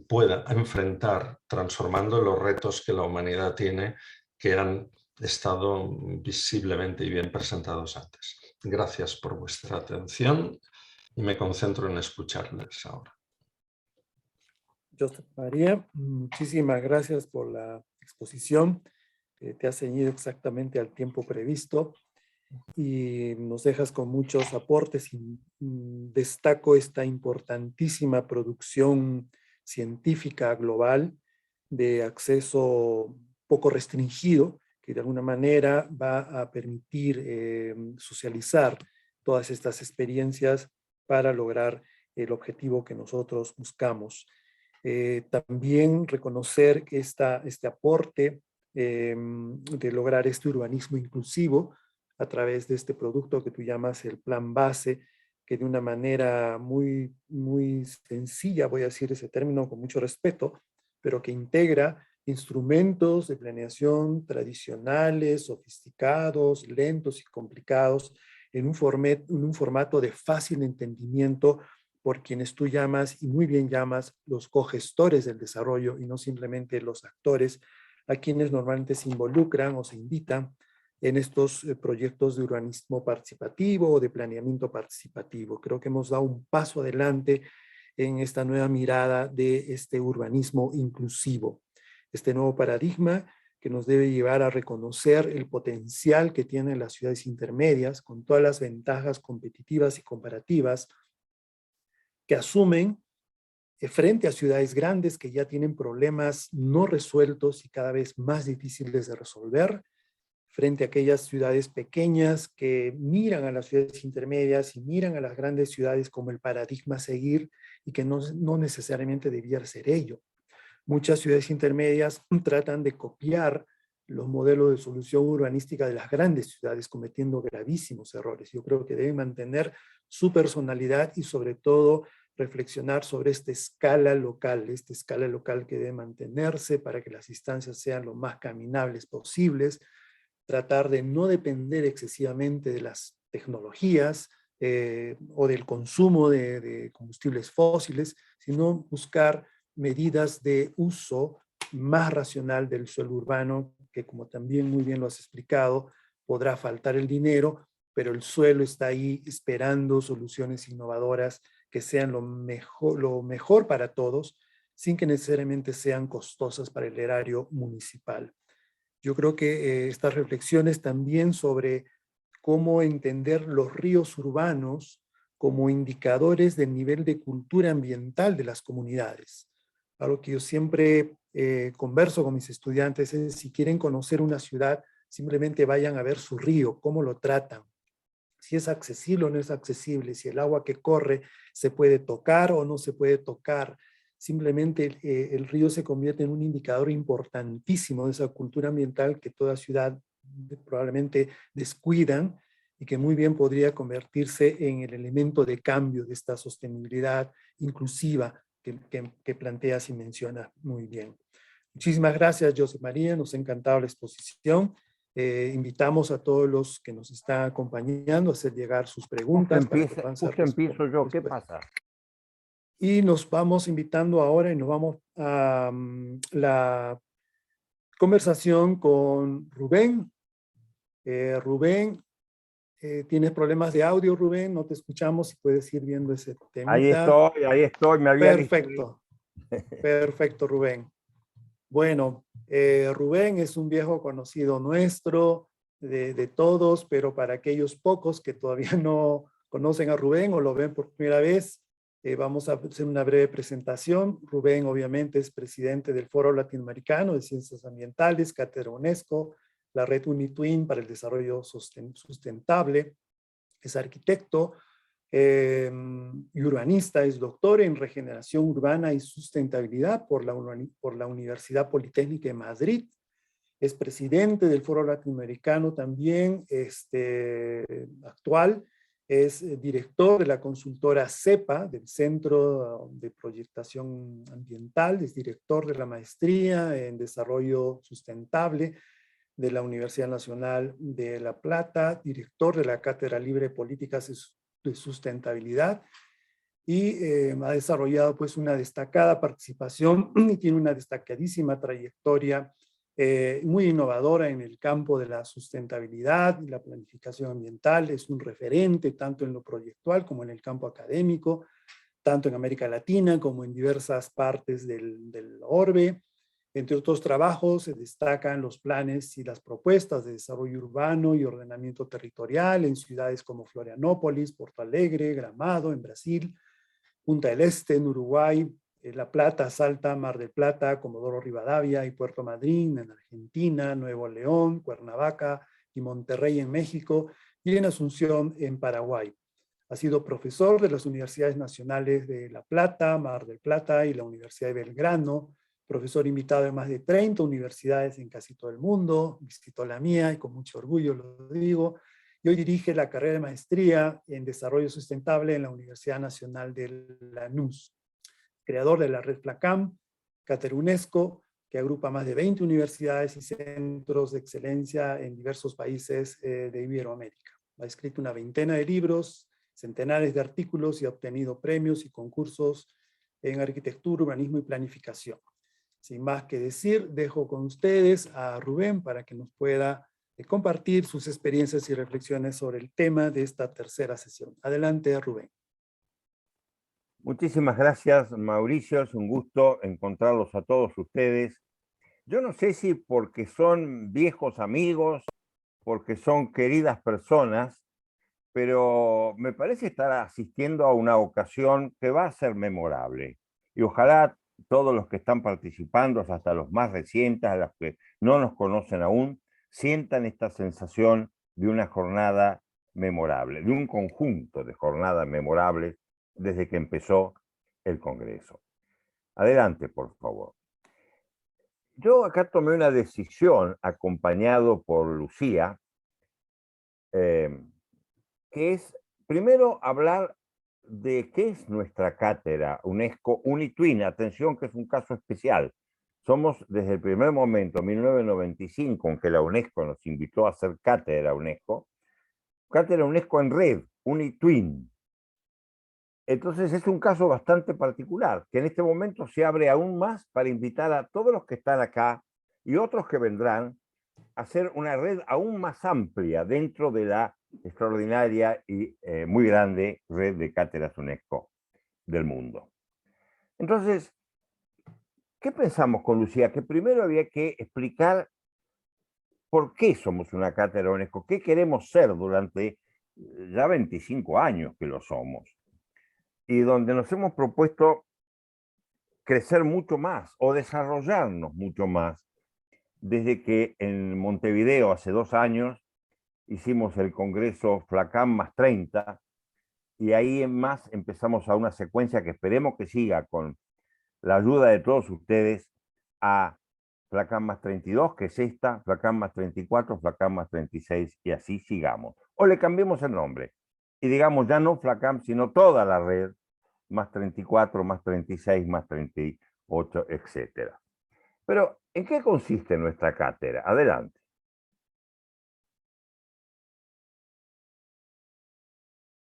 pueda enfrentar, transformando los retos que la humanidad tiene, que han estado visiblemente y bien presentados antes. Gracias por vuestra atención y me concentro en escucharles ahora. Josep María, muchísimas gracias por la exposición. Te has ceñido exactamente al tiempo previsto y nos dejas con muchos aportes. Destaco esta importantísima producción científica global de acceso poco restringido, que de alguna manera va a permitir socializar todas estas experiencias para lograr el objetivo que nosotros buscamos. También reconocer que este aporte de lograr este urbanismo inclusivo a través de este producto que tú llamas el plan base, que de una manera muy, muy sencilla, voy a decir ese término con mucho respeto, pero que integra instrumentos de planeación tradicionales, sofisticados, lentos y complicados, en un formato de fácil entendimiento por quienes tú llamas, y muy bien llamas, los cogestores del desarrollo y no simplemente los actores, a quienes normalmente se involucran o se invitan en estos proyectos de urbanismo participativo o de planeamiento participativo. Creo que hemos dado un paso adelante en esta nueva mirada de este urbanismo inclusivo, este nuevo paradigma que nos debe llevar a reconocer el potencial que tienen las ciudades intermedias con todas las ventajas competitivas y comparativas que asumen frente a ciudades grandes que ya tienen problemas no resueltos y cada vez más difíciles de resolver, frente a aquellas ciudades pequeñas que miran a las ciudades intermedias y miran a las grandes ciudades como el paradigma a seguir y que no necesariamente debiera ser ello. Muchas ciudades intermedias tratan de copiar los modelos de solución urbanística de las grandes ciudades, cometiendo gravísimos errores. Yo creo que deben mantener su personalidad y sobre todo reflexionar sobre esta escala local que debe mantenerse para que las instancias sean lo más caminables posibles, tratar de no depender excesivamente de las tecnologías o del consumo de combustibles fósiles, sino buscar medidas de uso más racional del suelo urbano, que como también muy bien lo has explicado, podrá faltar el dinero, pero el suelo está ahí esperando soluciones innovadoras que sean lo mejor para todos, sin que necesariamente sean costosas para el erario municipal. Yo creo que estas reflexiones también sobre cómo entender los ríos urbanos como indicadores del nivel de cultura ambiental de las comunidades. Algo que yo siempre converso con mis estudiantes es, si quieren conocer una ciudad, simplemente vayan a ver su río, cómo lo tratan. si es accesible o no es accesible, si el agua que corre se puede tocar o no se puede tocar. Simplemente el río se convierte en un indicador importantísimo de esa cultura ambiental que toda ciudad probablemente descuidan y que muy bien podría convertirse en el elemento de cambio de esta sostenibilidad inclusiva que planteas y mencionas muy bien. Muchísimas gracias, José María, nos ha encantado la exposición. Invitamos a todos los que nos están acompañando a hacer llegar sus preguntas. Justo empiezo yo, ¿qué pasa? Y nos vamos invitando ahora y nos vamos a la conversación con Rubén. Rubén, ¿tienes problemas de audio, Rubén? No te escuchamos, si puedes ir viendo ese tema. Ahí estoy, me había Perfecto, perfecto, Rubén. Bueno, Rubén es un viejo conocido nuestro, de todos, pero para aquellos pocos que todavía no conocen a Rubén o lo ven por primera vez, vamos a hacer una breve presentación. Rubén obviamente es presidente del Foro Latinoamericano de Ciencias Ambientales, Cátedra UNESCO, la red UNITWIN para el desarrollo sustentable. Es arquitecto y urbanista, es doctor en regeneración urbana y sustentabilidad por la Universidad Politécnica de Madrid. Es presidente del Foro Latinoamericano también, actual. Es director de la consultora CEPA, del Centro de Proyectación Ambiental. Es director de la maestría en desarrollo sustentable de la Universidad Nacional de La Plata, director de la Cátedra Libre de Políticas de Sustentabilidad, y ha desarrollado pues una destacada participación y tiene una destacadísima trayectoria muy innovadora en el campo de la sustentabilidad y la planificación ambiental. Es un referente tanto en lo proyectual como en el campo académico, tanto en América Latina como en diversas partes del orbe. Entre otros trabajos se destacan los planes y las propuestas de desarrollo urbano y ordenamiento territorial en ciudades como Florianópolis, Porto Alegre, Gramado en Brasil, Punta del Este en Uruguay, La Plata, Salta, Mar del Plata, Comodoro Rivadavia y Puerto Madryn en Argentina, Nuevo León, Cuernavaca y Monterrey en México y en Asunción en Paraguay. Ha sido profesor de las Universidades Nacionales de La Plata, Mar del Plata y la Universidad de Belgrano, profesor invitado en más de 30 universidades en casi todo el mundo, visitó la mía y con mucho orgullo lo digo, y hoy dirige la carrera de maestría en desarrollo sustentable en la Universidad Nacional de Lanús. Creador de la red FLACAM, Cátedra UNESCO, que agrupa más de 20 universidades y centros de excelencia en diversos países de Iberoamérica. Ha escrito una veintena de libros, centenares de artículos y ha obtenido premios y concursos en arquitectura, urbanismo y planificación. Sin más que decir, dejo con ustedes a Rubén para que nos pueda compartir sus experiencias y reflexiones sobre el tema de esta tercera sesión. Adelante, Rubén. Muchísimas gracias, Mauricio. Es un gusto encontrarlos a todos ustedes. Yo no sé si porque son viejos amigos, porque son queridas personas, pero me parece estar asistiendo a una ocasión que va a ser memorable. Y ojalá todos los que están participando, hasta los más recientes, a los que no nos conocen aún, sientan esta sensación de una jornada memorable, de un conjunto de jornadas memorables desde que empezó el Congreso. Adelante, por favor. Yo acá tomé una decisión, acompañado por Lucía, que es primero hablar de qué es nuestra cátedra UNESCO UNITWIN. Atención, que es un caso especial. Somos desde el primer momento, 1995, en que la UNESCO nos invitó a hacer cátedra UNESCO en red, UNITWIN. Entonces es un caso bastante particular, que en este momento se abre aún más para invitar a todos los que están acá y otros que vendrán a hacer una red aún más amplia dentro de la extraordinaria y muy grande red de cátedras UNESCO del mundo. Entonces, ¿qué pensamos con Lucía? Que primero había que explicar por qué somos una cátedra UNESCO, qué queremos ser durante ya 25 años que lo somos, y donde nos hemos propuesto crecer mucho más o desarrollarnos mucho más, desde que en Montevideo hace 2 años hicimos el Congreso FLACAM más 30, y ahí en más empezamos a una secuencia que esperemos que siga con la ayuda de todos ustedes a FLACAM más 32, que es esta, FLACAM más 34, FLACAM más 36, y así sigamos. O le cambiemos el nombre y digamos ya no FLACAM, sino toda la red, más 34, más 36, más 38, etc. Pero, ¿en qué consiste nuestra cátedra? Adelante.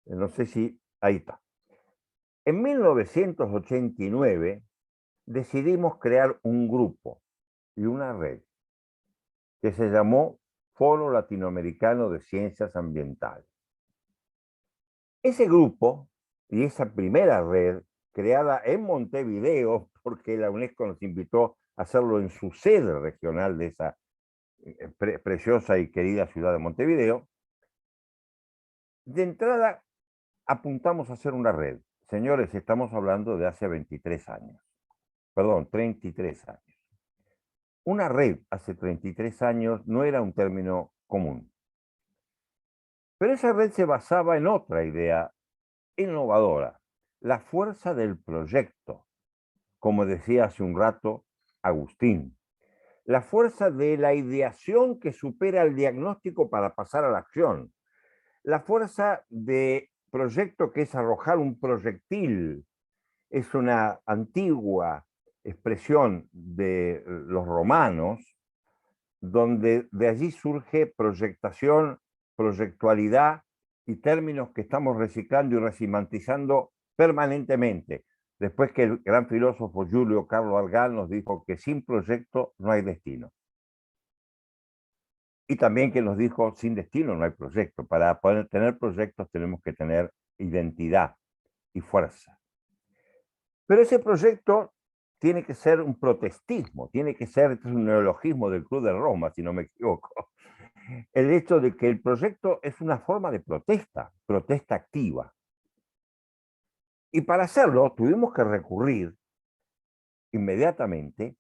No sé si... Ahí está. En 1989 decidimos crear un grupo y una red que se llamó Foro Latinoamericano de Ciencias Ambientales. Ese grupo y esa primera red, creada en Montevideo, porque la UNESCO nos invitó a hacerlo en su sede regional de esa preciosa y querida ciudad de Montevideo, de entrada apuntamos a hacer una red. Señores, estamos hablando de hace 23 años. Perdón, 33 años. Una red hace 33 años no era un término común. Pero esa red se basaba en otra idea innovadora, la fuerza del proyecto, como decía hace un rato Agustín. La fuerza de la ideación que supera el diagnóstico para pasar a la acción. La fuerza de proyecto que es arrojar un proyectil. Es una antigua expresión de los romanos, donde de allí surge proyectación, proyectualidad y términos que estamos reciclando y resimantizando permanentemente. Después que el gran filósofo Julio Carlo Argal nos dijo que sin proyecto no hay destino. Y también que nos dijo, sin destino no hay proyecto. Para poder tener proyectos tenemos que tener identidad y fuerza. Pero ese proyecto tiene que ser un protestismo, tiene que ser, este es un neologismo del Club de Roma, si no me equivoco, el hecho de que el proyecto es una forma de protesta, protesta activa. Y para hacerlo tuvimos que recurrir inmediatamente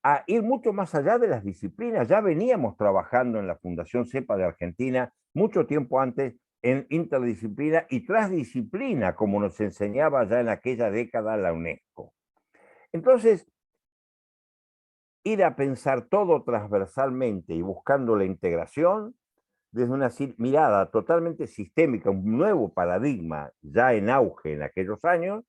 a ir mucho más allá de las disciplinas. Ya veníamos trabajando en la Fundación CEPA de Argentina mucho tiempo antes en interdisciplina y transdisciplina, como nos enseñaba ya en aquella década la UNESCO. Entonces, ir a pensar todo transversalmente y buscando la integración desde una mirada totalmente sistémica, un nuevo paradigma ya en auge en aquellos años,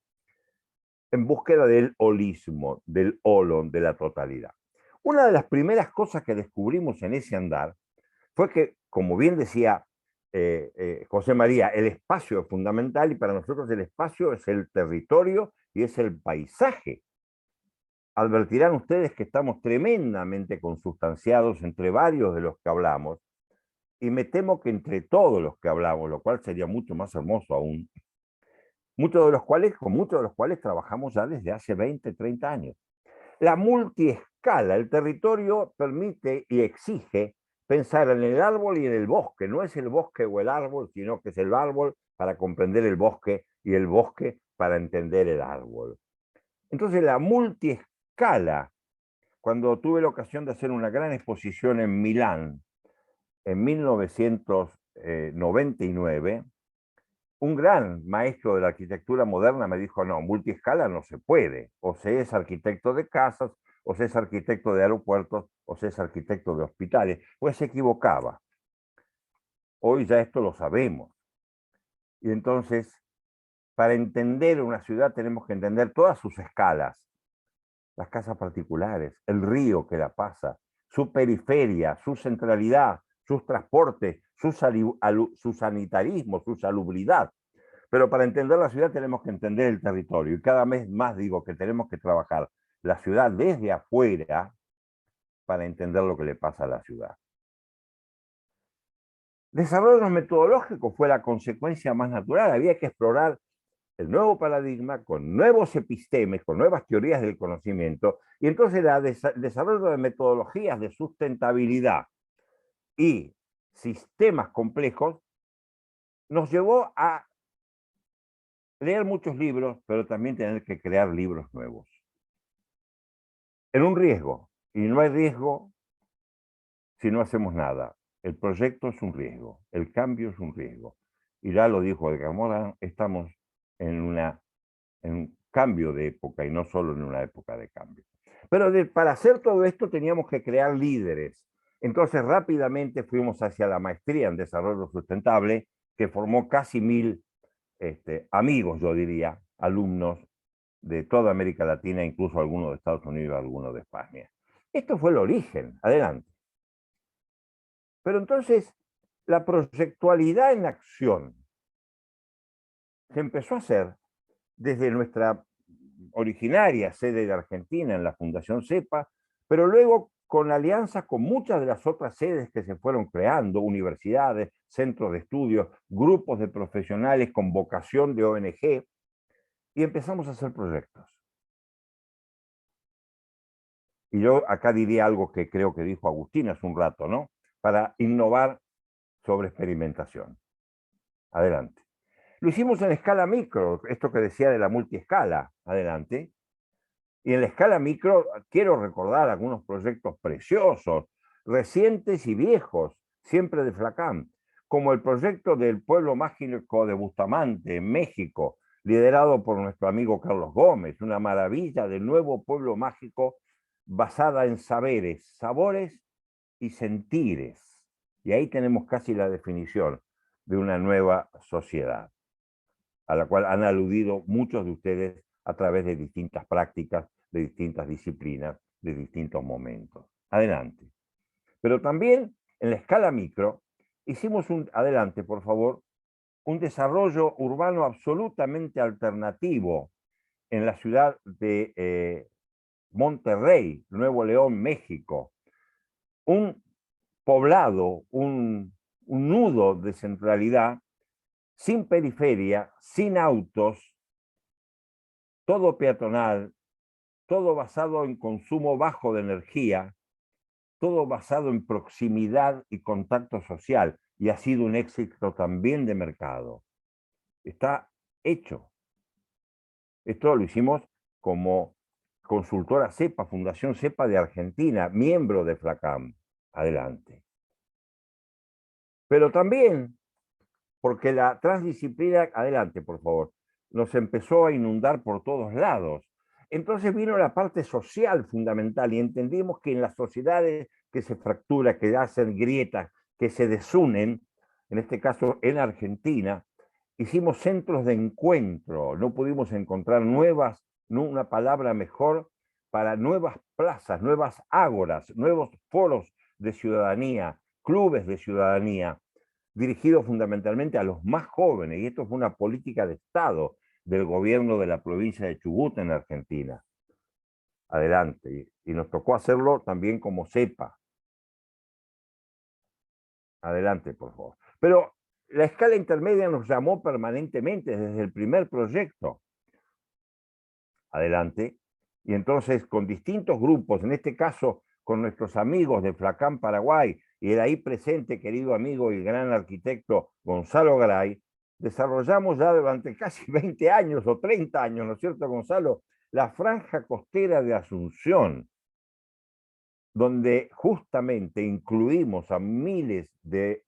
en búsqueda del holismo, del holon, de la totalidad. Una de las primeras cosas que descubrimos en ese andar fue que, como bien decía José María, el espacio es fundamental y para nosotros el espacio es el territorio y es el paisaje. Advertirán ustedes que estamos tremendamente consustanciados entre varios de los que hablamos, y me temo que entre todos los que hablamos, lo cual sería mucho más hermoso aún, con muchos de los cuales trabajamos ya desde hace 20, 30 años. La multiescala, el territorio permite y exige pensar en el árbol y en el bosque. No es el bosque o el árbol, sino que es el árbol para comprender el bosque y el bosque para entender el árbol. Entonces la multiescala, cuando tuve la ocasión de hacer una gran exposición en Milán en 1999, un gran maestro de la arquitectura moderna me dijo, no, multiescala no se puede. O se es arquitecto de casas, o se es arquitecto de aeropuertos, o se es arquitecto de hospitales. Pues se equivocaba. Hoy ya esto lo sabemos. Y entonces, para entender una ciudad tenemos que entender todas sus escalas. Las casas particulares, el río que la pasa, su periferia, su centralidad, sus transportes, su sanitarismo, su salubridad. Pero para entender la ciudad tenemos que entender el territorio. Y cada vez más digo que tenemos que trabajar la ciudad desde afuera para entender lo que le pasa a la ciudad. Desarrollo metodológico fue la consecuencia más natural. Había que explorar el nuevo paradigma con nuevos epistemes, con nuevas teorías del conocimiento. Y entonces el desarrollo de metodologías de sustentabilidad y sistemas complejos nos llevó a leer muchos libros, pero también tener que crear libros nuevos. En un riesgo, y no hay riesgo si no hacemos nada. el proyecto es un riesgo, el cambio es un riesgo. Y ya lo dijo Edgar Morin, estamos en un cambio de época y no solo en una época de cambio. Pero para hacer todo esto teníamos que crear líderes. Entonces rápidamente fuimos hacia la maestría en desarrollo sustentable, que formó casi 1000 amigos, yo diría, alumnos de toda América Latina, incluso algunos de Estados Unidos, algunos de España. Esto fue el origen, adelante. Pero entonces, la proyectualidad en acción se empezó a hacer desde nuestra originaria sede de Argentina en la Fundación CEPA, pero luego con alianzas con muchas de las otras sedes que se fueron creando, universidades, centros de estudio, grupos de profesionales con vocación de ONG, y empezamos a hacer proyectos. Y yo acá diría algo que creo que dijo Agustín hace un rato, ¿no? Para innovar sobre experimentación. Adelante. Lo hicimos en escala micro, esto que decía de la multiescala. Adelante. Y en la escala micro quiero recordar algunos proyectos preciosos, recientes y viejos, siempre de FLACAM, como el proyecto del pueblo mágico de Bustamante, en México, liderado por nuestro amigo Carlos Gómez, una maravilla del nuevo pueblo mágico basada en saberes, sabores y sentires. Y ahí tenemos casi la definición de una nueva sociedad, a la cual han aludido muchos de ustedes a través de distintas prácticas, de distintas disciplinas, de distintos momentos. Adelante. Pero también en la escala micro hicimos adelante, por favor, un desarrollo urbano absolutamente alternativo en la ciudad de Monterrey, Nuevo León, México. Un poblado, un nudo de centralidad, sin periferia, sin autos, todo peatonal, todo basado en consumo bajo de energía, todo basado en proximidad y contacto social, y ha sido un éxito también de mercado. Está hecho. Esto lo hicimos como consultora CEPA, Fundación CEPA de Argentina, miembro de FLACAM. Adelante. Pero también, porque la transdisciplina, adelante por favor, nos empezó a inundar por todos lados. Entonces vino la parte social fundamental y entendimos que en las sociedades que se fracturan, que hacen grietas, que se desunen, en este caso en Argentina, hicimos centros de encuentro, no pudimos encontrar una palabra mejor para nuevas plazas, nuevas ágoras, nuevos foros de ciudadanía, clubes de ciudadanía, dirigidos fundamentalmente a los más jóvenes, y esto fue una política de Estado del gobierno de la provincia de Chubut en Argentina. Adelante, y nos tocó hacerlo también como CEPA. Adelante, por favor. Pero la escala intermedia nos llamó permanentemente desde el primer proyecto. Adelante. Y entonces con distintos grupos, en este caso con nuestros amigos de FLACAM Paraguay y el ahí presente querido amigo y gran arquitecto Gonzalo Garay, desarrollamos ya durante casi 20 años o 30 años, ¿no es cierto, Gonzalo?, la franja costera de Asunción, donde justamente incluimos a miles de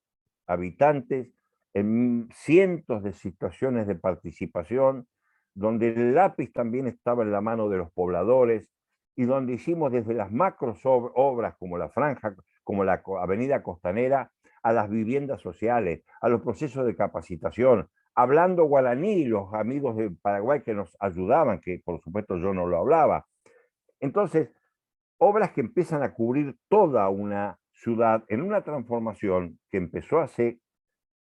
habitantes en cientos de situaciones de participación, donde el lápiz también estaba en la mano de los pobladores y donde hicimos desde las macro obras como la franja, como la avenida costanera, a las viviendas sociales, a los procesos de capacitación, hablando guaraní, los amigos de Paraguay que nos ayudaban, que por supuesto yo no lo hablaba. Entonces, obras que empiezan a cubrir toda una ciudad en una transformación que empezó hace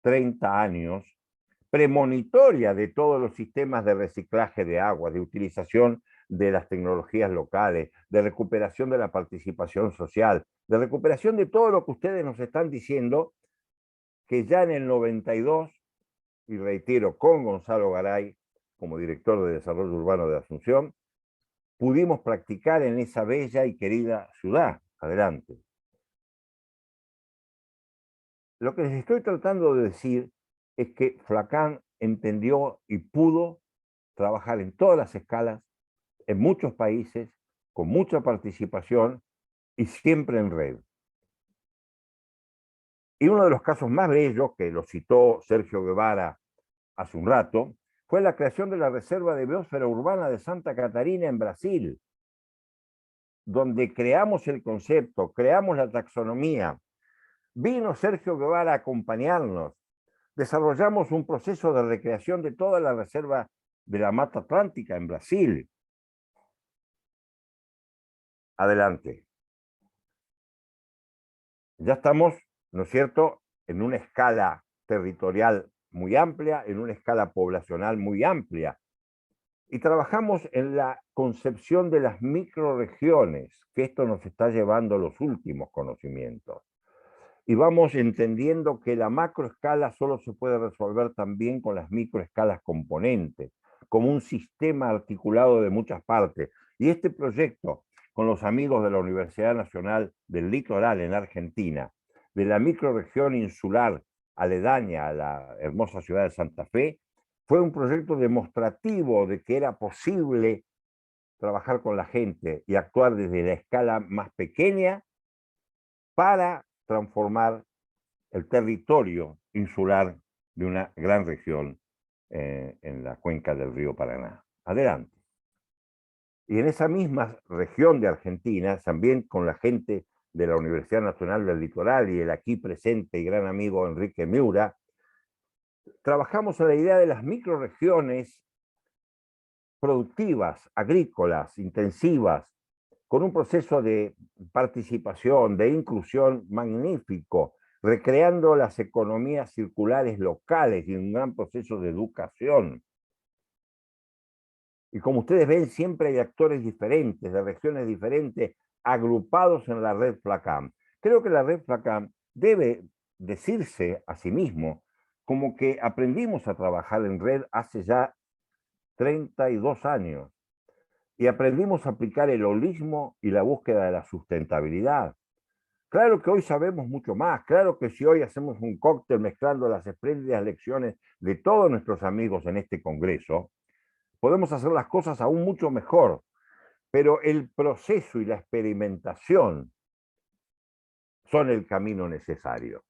30 años, premonitoria de todos los sistemas de reciclaje de agua, de utilización de las tecnologías locales, de recuperación de la participación social, de recuperación de todo lo que ustedes nos están diciendo, que ya en el 92, y reitero, con Gonzalo Garay como director de Desarrollo Urbano de Asunción, pudimos practicar en esa bella y querida ciudad. Adelante. Lo que les estoy tratando de decir es que FLACAM entendió y pudo trabajar en todas las escalas, en muchos países, con mucha participación y siempre en red. Y uno de los casos más bellos, que lo citó Sergio Guevara hace un rato, fue la creación de la Reserva de Biosfera Urbana de Santa Catarina en Brasil, donde creamos el concepto, creamos la taxonomía. Vino Sergio Guevara a acompañarnos. Desarrollamos un proceso de recreación de toda la reserva de la Mata Atlántica en Brasil. Adelante. Ya estamos, ¿no es cierto?, en una escala territorial muy amplia, en una escala poblacional muy amplia. Y trabajamos en la concepción de las microrregiones, que esto nos está llevando a los últimos conocimientos. Y vamos entendiendo que la macroescala solo se puede resolver también con las microescalas componentes, como un sistema articulado de muchas partes. Y este proyecto, con los amigos de la Universidad Nacional del Litoral en Argentina, de la microrregión insular aledaña a la hermosa ciudad de Santa Fe, fue un proyecto demostrativo de que era posible trabajar con la gente y actuar desde la escala más pequeña para transformar el territorio insular de una gran región en la cuenca del río Paraná. Adelante. Y en esa misma región de Argentina, también con la gente de la Universidad Nacional del Litoral y el aquí presente y gran amigo Enrique Miura, trabajamos en la idea de las microrregiones productivas, agrícolas, intensivas, con un proceso de participación, de inclusión magnífico, recreando las economías circulares locales y un gran proceso de educación. Y como ustedes ven, siempre hay actores diferentes, de regiones diferentes, agrupados en la red FLACAM. Creo que la red FLACAM debe decirse a sí mismo como que aprendimos a trabajar en red hace ya 32 años y aprendimos a aplicar el holismo y la búsqueda de la sustentabilidad. Claro que hoy sabemos mucho más, claro que si hoy hacemos un cóctel mezclando las espléndidas lecciones de todos nuestros amigos en este congreso, podemos hacer las cosas aún mucho mejor, pero el proceso y la experimentación son el camino necesario.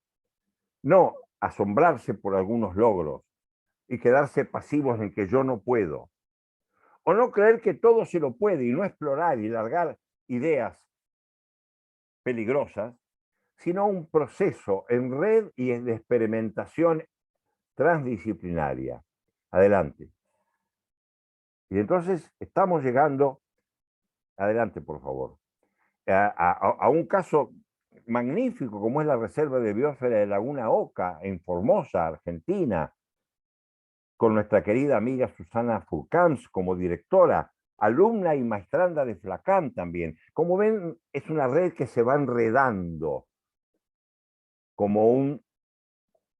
No asombrarse por algunos logros y quedarse pasivos en que yo no puedo. O no creer que todo se lo puede y no explorar y largar ideas peligrosas, sino un proceso en red y de experimentación transdisciplinaria. Adelante. Y entonces estamos llegando, adelante por favor, a un caso magnífico como es la Reserva de Biosfera de Laguna Oca en Formosa, Argentina, con nuestra querida amiga Susana Furcans como directora, alumna y maestranda de FLACAM también. Como ven, es una red que se va enredando como un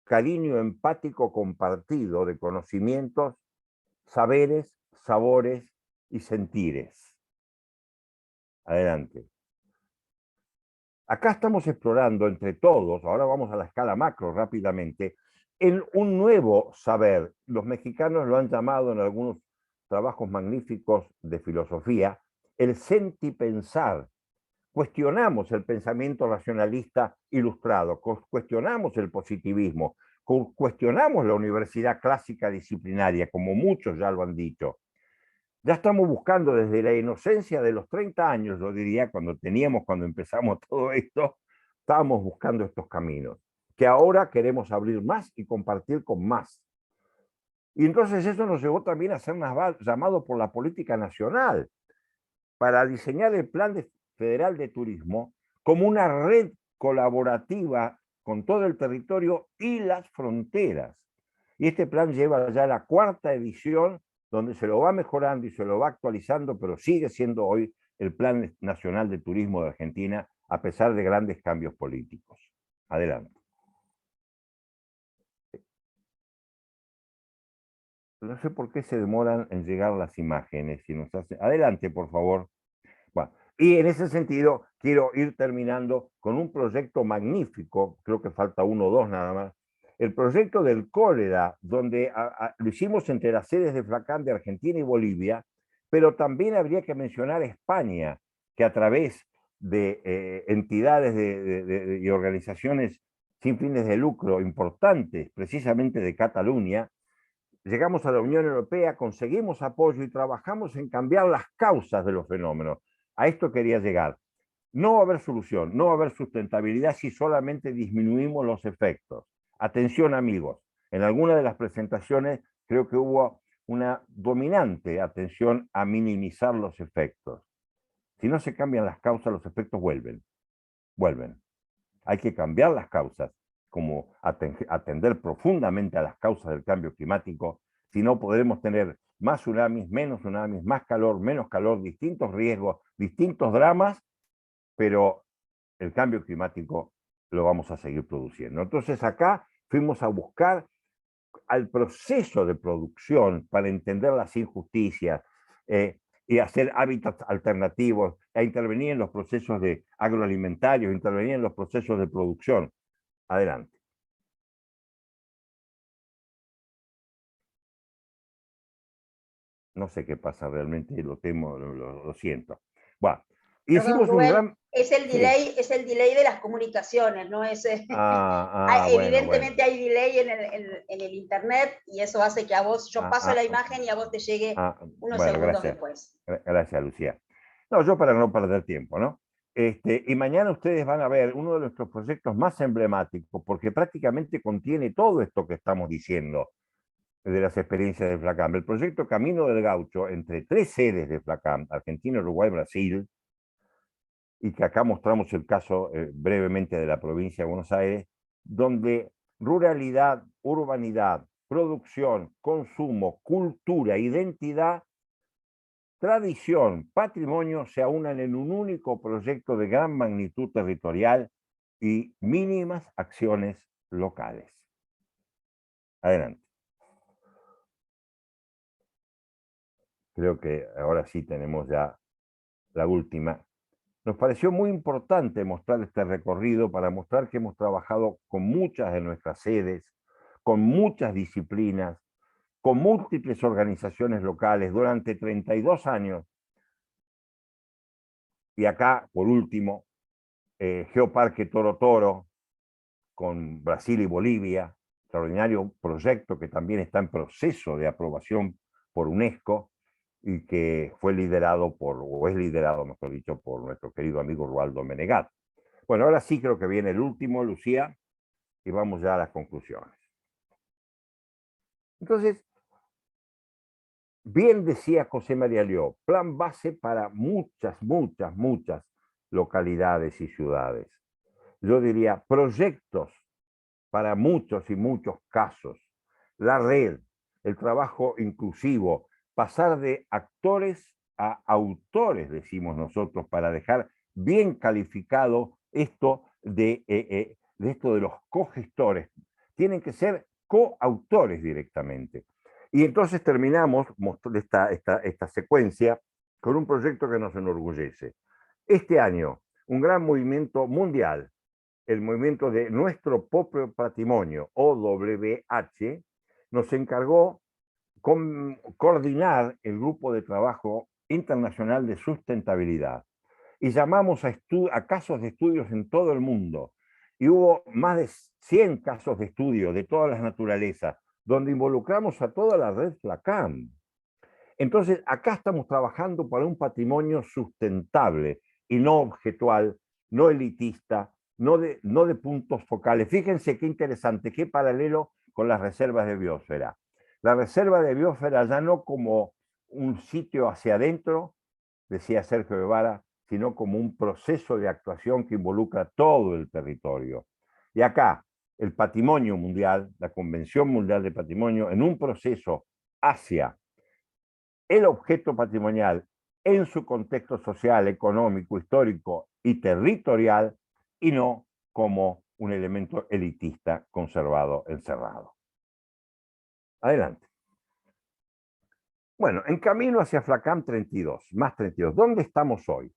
cariño empático compartido de conocimientos, saberes, sabores y sentires. Adelante. Acá estamos explorando entre todos, ahora vamos a la escala macro rápidamente, en un nuevo saber. Los mexicanos lo han llamado en algunos trabajos magníficos de filosofía, el sentipensar. Cuestionamos el pensamiento racionalista ilustrado, cuestionamos el positivismo, cuestionamos la universidad clásica disciplinaria, como muchos ya lo han dicho. Ya estamos buscando desde la inocencia de los 30 años, yo diría, cuando empezamos todo esto, estábamos buscando estos caminos, que ahora queremos abrir más y compartir con más. Y entonces eso nos llevó también a ser llamados por la política nacional para diseñar el Plan Federal de Turismo como una red colaborativa con todo el territorio y las fronteras. Y este plan lleva ya la 4ª edición, donde se lo va mejorando y se lo va actualizando, pero sigue siendo hoy el Plan Nacional de Turismo de Argentina, a pesar de grandes cambios políticos. Adelante. No sé por qué se demoran en llegar las imágenes. Si nos hace... Adelante, por favor. Bueno, y en ese sentido, quiero ir terminando con un proyecto magnífico, creo que falta 1 o 2 nada más, el proyecto del cólera, donde lo hicimos entre las sedes de FLACAM de Argentina y Bolivia, pero también habría que mencionar España, que a través de entidades y organizaciones sin fines de lucro importantes, precisamente de Cataluña, llegamos a la Unión Europea, conseguimos apoyo y trabajamos en cambiar las causas de los fenómenos. A esto quería llegar. No va a haber solución, no va a haber sustentabilidad si solamente disminuimos los efectos. Atención, amigos, en alguna de las presentaciones creo que hubo una dominante atención a minimizar los efectos. Si no se cambian las causas, los efectos vuelven. Hay que cambiar las causas, como atender profundamente a las causas del cambio climático, si no podremos tener más tsunamis, menos tsunamis, más calor, menos calor, distintos riesgos, distintos dramas, pero el cambio climático lo vamos a seguir produciendo. Entonces acá fuimos a buscar al proceso de producción para entender las injusticias y hacer hábitats alternativos, e intervenir en los procesos de agroalimentarios, intervenir en los procesos de producción. Adelante. No sé qué pasa realmente, lo temo, lo siento. Bueno, hicimos Rubén, un gran... es el delay de las comunicaciones, ¿no? Evidentemente bueno. hay delay en el internet y eso hace que a vos, yo paso la imagen y a vos te llegue unos segundos después. Gracias, Lucía. No, yo para no perder tiempo, ¿no? Y mañana ustedes van a ver uno de nuestros proyectos más emblemáticos, porque prácticamente contiene todo esto que estamos diciendo de las experiencias de FLACAM. El proyecto Camino del Gaucho, entre 3 sedes de FLACAM, Argentina, Uruguay, Brasil, y que acá mostramos el caso brevemente de la provincia de Buenos Aires, donde ruralidad, urbanidad, producción, consumo, cultura, identidad, tradición, patrimonio se aunan en un único proyecto de gran magnitud territorial y mínimas acciones locales. Adelante. Creo que ahora sí tenemos ya la última. Nos pareció muy importante mostrar este recorrido para mostrar que hemos trabajado con muchas de nuestras sedes, con muchas disciplinas, con múltiples organizaciones locales durante 32 años. Y acá, por último, Geoparque Toro Toro, con Brasil y Bolivia, extraordinario proyecto que también está en proceso de aprobación por UNESCO y que fue liderado o es liderado, mejor dicho, por nuestro querido amigo Rualdo Menegat. Bueno, ahora sí creo que viene el último, Lucía, y vamos ya a las conclusiones. Entonces, bien decía José María Lió, plan base para muchas localidades y ciudades. Yo diría proyectos para muchos y muchos casos. La red, el trabajo inclusivo, pasar de actores a autores, decimos nosotros, para dejar bien calificado esto de los cogestores. Tienen que ser coautores directamente. Y entonces terminamos esta secuencia con un proyecto que nos enorgullece. Este año, un gran movimiento mundial, el movimiento de nuestro propio patrimonio, OWH, nos encargó coordinar el grupo de trabajo internacional de sustentabilidad. Y llamamos a casos de estudios en todo el mundo. Y hubo más de 100 casos de estudio de todas las naturalezas, donde involucramos a toda la red FLACAM. Entonces, acá estamos trabajando para un patrimonio sustentable y no objetual, no elitista, no de puntos focales. Fíjense qué interesante, qué paralelo con las reservas de biosfera. La reserva de biosfera ya no como un sitio hacia adentro, decía Sergio Guevara, sino como un proceso de actuación que involucra todo el territorio. Y acá, el patrimonio mundial, la Convención Mundial de Patrimonio, en un proceso hacia el objeto patrimonial en su contexto social, económico, histórico y territorial, y no como un elemento elitista, conservado, encerrado. Adelante. Bueno, en camino hacia FLACAM 32, más 32. ¿Dónde estamos hoy?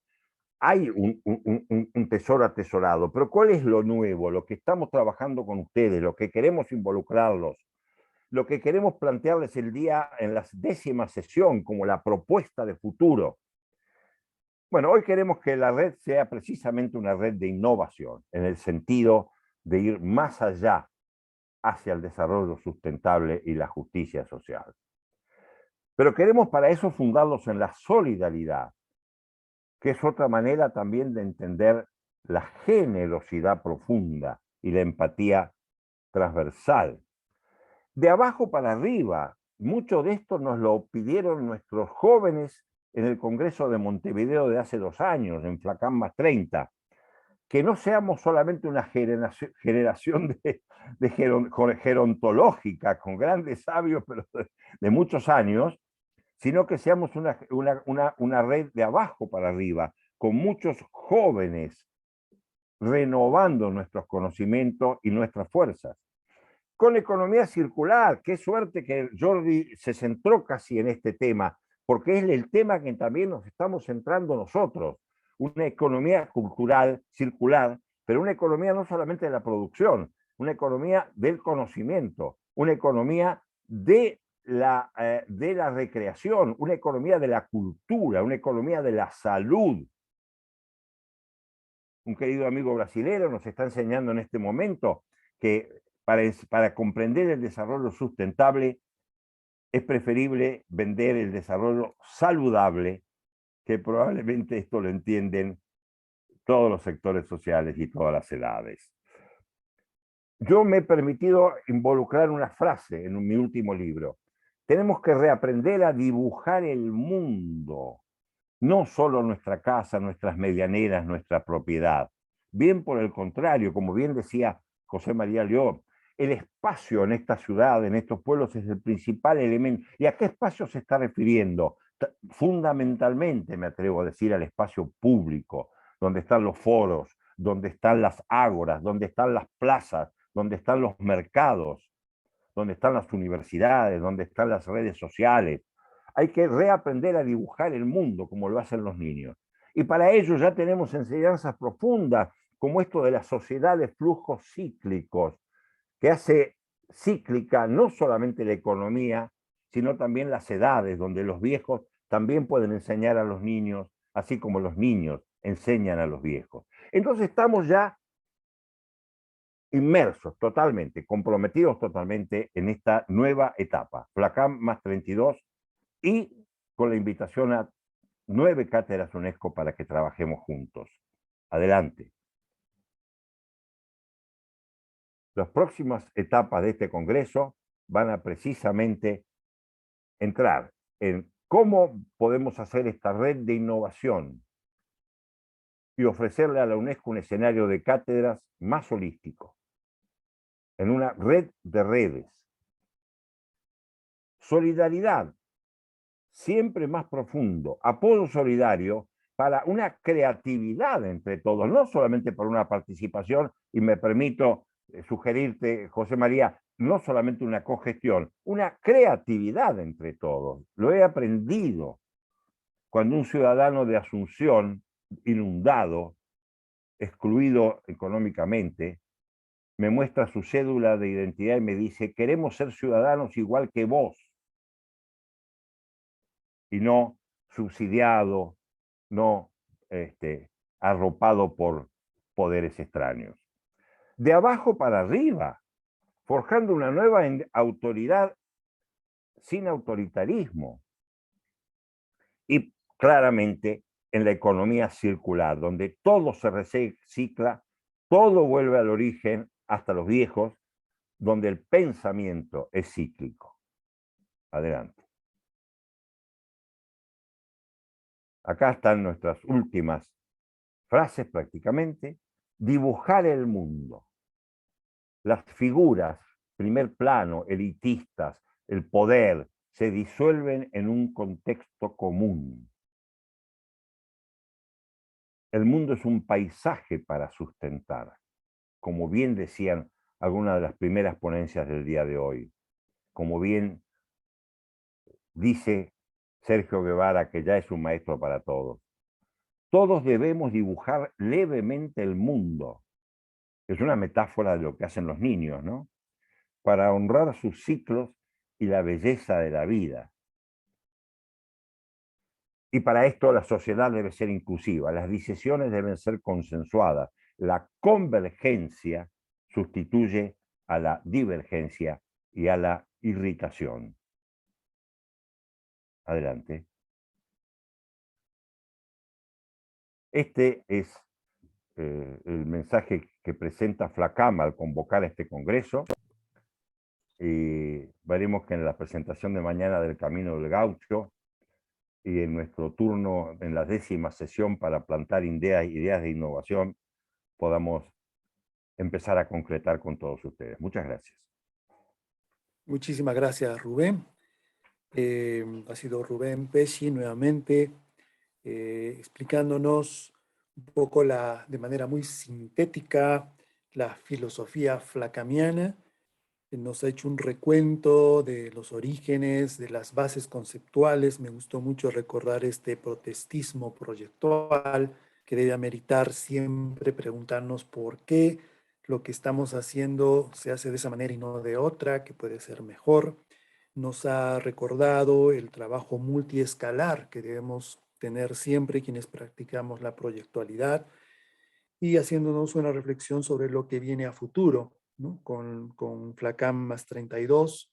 Hay un tesoro atesorado, pero ¿cuál es lo nuevo? Lo que estamos trabajando con ustedes, lo que queremos involucrarlos, lo que queremos plantearles el día en la 10ª sesión como la propuesta de futuro. Bueno, hoy queremos que la red sea precisamente una red de innovación, en el sentido de ir más allá hacia el desarrollo sustentable y la justicia social. Pero queremos para eso fundarlos en la solidaridad, que es otra manera también de entender la generosidad profunda y la empatía transversal. De abajo para arriba, mucho de esto nos lo pidieron nuestros jóvenes en el Congreso de Montevideo de hace 2 años, en Flacán más 30, que no seamos solamente una generación gerontológica, con grandes sabios, pero de muchos años, sino que seamos una red de abajo para arriba, con muchos jóvenes renovando nuestros conocimientos y nuestras fuerzas. Con economía circular, qué suerte que Jordi se centró casi en este tema, porque es el tema que también nos estamos centrando nosotros. Una economía cultural, circular, pero una economía no solamente de la producción, una economía del conocimiento, una economía de la recreación, una economía de la cultura, una economía de la salud. Un querido amigo brasilero nos está enseñando en este momento que para comprender el desarrollo sustentable es preferible vender el desarrollo saludable, que probablemente esto lo entienden todos los sectores sociales y todas las edades. Yo me he permitido involucrar una frase en mi último libro. Tenemos que reaprender a dibujar el mundo, no solo nuestra casa, nuestras medianeras, nuestra propiedad. Bien por el contrario, como bien decía José María León, el espacio en esta ciudad, en estos pueblos, es el principal elemento. ¿Y a qué espacio se está refiriendo? Fundamentalmente, me atrevo a decir, al espacio público, donde están los foros, donde están las ágoras, donde están las plazas, donde están los mercados, donde están las universidades, donde están las redes sociales. Hay que reaprender a dibujar el mundo como lo hacen los niños. Y para ello ya tenemos enseñanzas profundas, como esto de la sociedad de flujos cíclicos, que hace cíclica no solamente la economía, sino también las edades, donde los viejos también pueden enseñar a los niños, así como los niños enseñan a los viejos. Entonces estamos ya inmersos totalmente, comprometidos totalmente en esta nueva etapa, Flacán más 32, y con la invitación a 9 cátedras UNESCO para que trabajemos juntos. Adelante. Las próximas etapas de este congreso van a precisamente entrar en cómo podemos hacer esta red de innovación y ofrecerle a la UNESCO un escenario de cátedras más holístico, en una red de redes. Solidaridad, siempre más profundo, apoyo solidario para una creatividad entre todos, no solamente para una participación, y me permito sugerirte, José María, no solamente una cogestión, una creatividad entre todos. Lo he aprendido cuando un ciudadano de Asunción, inundado, excluido económicamente, me muestra su cédula de identidad y me dice: queremos ser ciudadanos igual que vos, y no subsidiado, no arropado por poderes extraños. De abajo para arriba, forjando una nueva autoridad sin autoritarismo. Y claramente en la economía circular, donde todo se recicla, todo vuelve al origen, hasta los viejos, donde el pensamiento es cíclico. Adelante. Acá están nuestras últimas frases prácticamente. Dibujar el mundo. Las figuras, primer plano, elitistas, el poder, se disuelven en un contexto común. El mundo es un paisaje para sustentar, como bien decían algunas de las primeras ponencias del día de hoy. Como bien dice Sergio Guevara, que ya es un maestro para todos. Todos debemos dibujar levemente el mundo. Es una metáfora de lo que hacen los niños, ¿no? Para honrar sus ciclos y la belleza de la vida. Y para esto la sociedad debe ser inclusiva, las decisiones deben ser consensuadas, la convergencia sustituye a la divergencia y a la irritación. Adelante. Este es el mensaje que presenta FLACAM al convocar a este congreso. Y veremos que en la presentación de mañana del Camino del Gaucho y en nuestro turno en la 10ª sesión para plantar ideas de innovación podamos empezar a concretar con todos ustedes. Muchas gracias. Muchísimas gracias, Rubén. Ha sido Rubén Pesci nuevamente explicándonos un poco de manera muy sintética la filosofía flacamiana. Nos ha hecho un recuento de los orígenes, de las bases conceptuales. Me gustó mucho recordar este protestismo proyectual que debe ameritar siempre preguntarnos por qué lo que estamos haciendo se hace de esa manera y no de otra, que puede ser mejor. Nos ha recordado el trabajo multiescalar que debemos tener siempre quienes practicamos la proyectualidad y haciéndonos una reflexión sobre lo que viene a futuro, ¿no? Con FLACAM +32.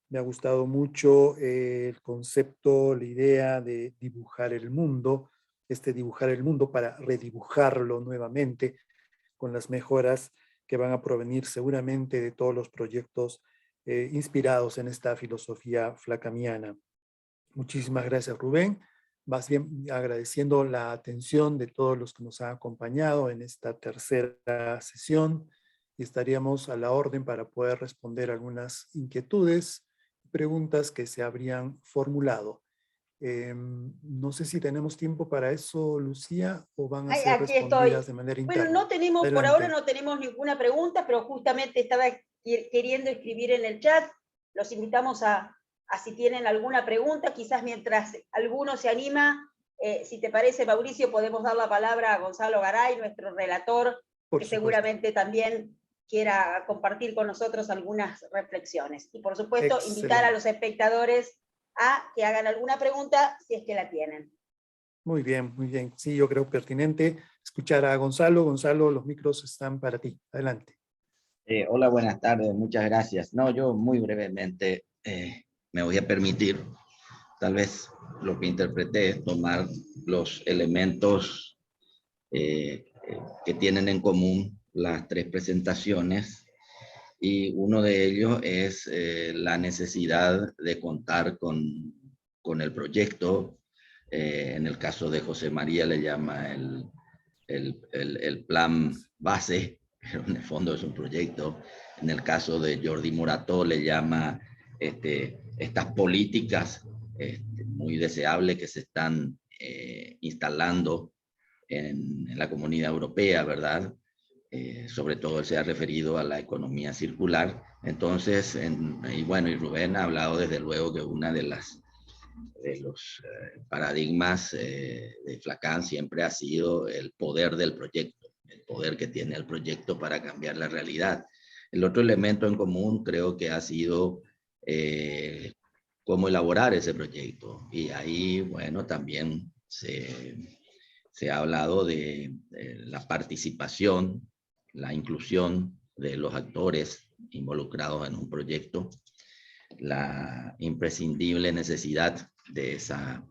Me ha gustado mucho el concepto, la idea de dibujar el mundo, dibujar el mundo para redibujarlo nuevamente con las mejoras que van a provenir seguramente de todos los proyectos inspirados en esta filosofía flacamiana. Muchísimas gracias, Rubén. Más bien agradeciendo la atención de todos los que nos han acompañado en esta tercera sesión y estaríamos a la orden para poder responder algunas inquietudes y preguntas que se habrían formulado. No sé si tenemos tiempo para eso, Lucía, o van a ser Aquí respondidas estoy. de manera interna. Bueno, no tenemos, por Adelante. ahora no tenemos ninguna pregunta, pero justamente estaba queriendo escribir en el chat. Los invitamos a si tienen alguna pregunta, quizás mientras alguno se anima, si te parece, Mauricio, podemos dar la palabra a Gonzalo Garay, nuestro relator, que seguramente también quiera compartir con nosotros algunas reflexiones. Y por supuesto, invitar a los espectadores a que hagan alguna pregunta si es que la tienen. Muy bien, muy bien. Sí, yo creo pertinente escuchar a Gonzalo. Gonzalo, los micros están para ti. Adelante. Hola, buenas tardes. Muchas gracias. No, yo muy brevemente me voy a permitir, tal vez lo que interpreté, tomar los elementos que tienen en común las tres presentaciones, y uno de ellos es la necesidad de contar con el proyecto. En el caso de José María le llama el plan base, pero en el fondo es un proyecto. En el caso de Jordi Morató le llama estas políticas muy deseables que se están instalando en la Comunidad Europea, ¿verdad? Sobre todo él se ha referido a la economía circular. Entonces, y Rubén ha hablado desde luego que una de los paradigmas de FLACAM siempre ha sido el poder del proyecto, el poder que tiene el proyecto para cambiar la realidad. El otro elemento en común creo que ha sido cómo elaborar ese proyecto, y ahí, bueno, también se ha hablado de la participación, la inclusión de los actores involucrados en un proyecto, la imprescindible necesidad de esa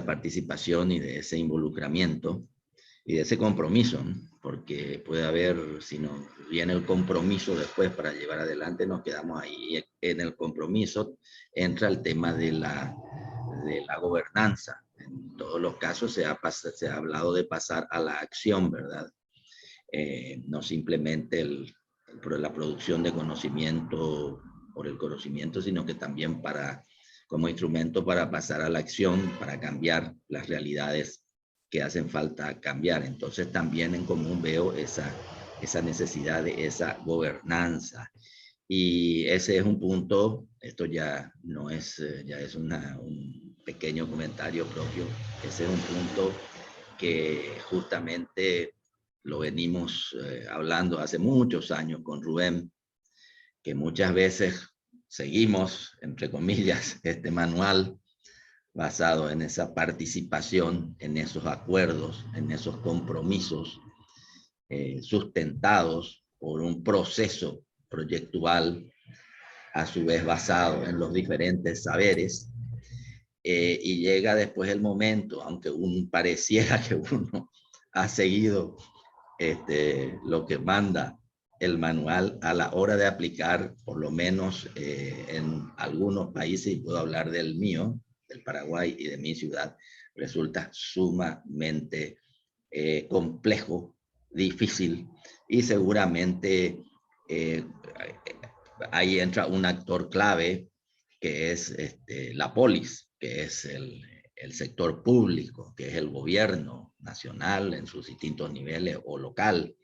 participación y de ese involucramiento y de ese compromiso, ¿no? Porque puede haber, si no viene el compromiso después para llevar adelante, nos quedamos ahí. En el compromiso entra el tema de la gobernanza. En todos los casos se ha hablado de pasar a la acción, ¿verdad? No simplemente la producción de conocimiento por el conocimiento, sino que también como instrumento para pasar a la acción, para cambiar las realidades que hacen falta cambiar. Entonces también en común veo esa necesidad de esa gobernanza. Y ese es un punto, esto ya no es, ya es un pequeño comentario propio, ese es un punto que justamente lo venimos hablando hace muchos años con Rubén, que muchas veces seguimos, entre comillas, este manual basado en esa participación, en esos acuerdos, en esos compromisos sustentados por un proceso proyectual, a su vez basado en los diferentes saberes, y llega después el momento, aunque pareciera que uno ha seguido lo que manda el manual, a la hora de aplicar, por lo menos en algunos países, y puedo hablar del mío, del Paraguay y de mi ciudad, resulta sumamente complejo, difícil, y seguramente ahí entra un actor clave que es la polis, que es el sector público, que es el gobierno nacional en sus distintos niveles o local.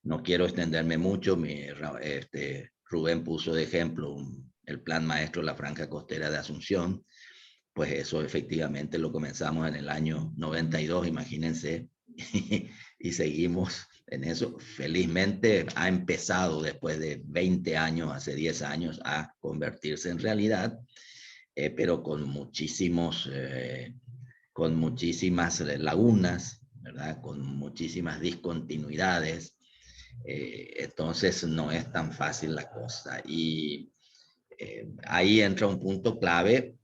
No quiero extenderme mucho, Rubén puso de ejemplo el Plan Maestro de la Franja Costera de Asunción, pues eso efectivamente lo comenzamos en el año 92, imagínense, y seguimos en eso. Felizmente ha empezado después de 20 años, hace 10 años, a convertirse en realidad, pero con muchísimas lagunas, ¿verdad? Con muchísimas discontinuidades. Entonces no es tan fácil la cosa. Y ahí entra un punto clave,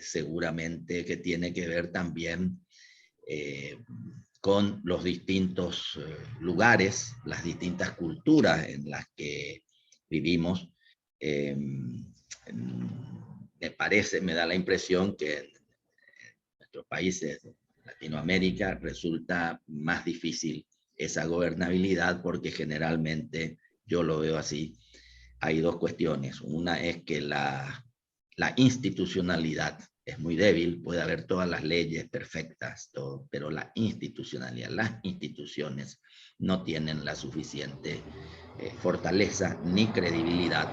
seguramente que tiene que ver también con los distintos lugares, las distintas culturas en las que vivimos. Me da la impresión que en nuestros países de Latinoamérica resulta más difícil esa gobernabilidad, porque generalmente, yo lo veo así, hay dos cuestiones. Una es que la institucionalidad es muy débil, puede haber todas las leyes perfectas, todo, pero la institucionalidad, las instituciones no tienen la suficiente fortaleza ni credibilidad,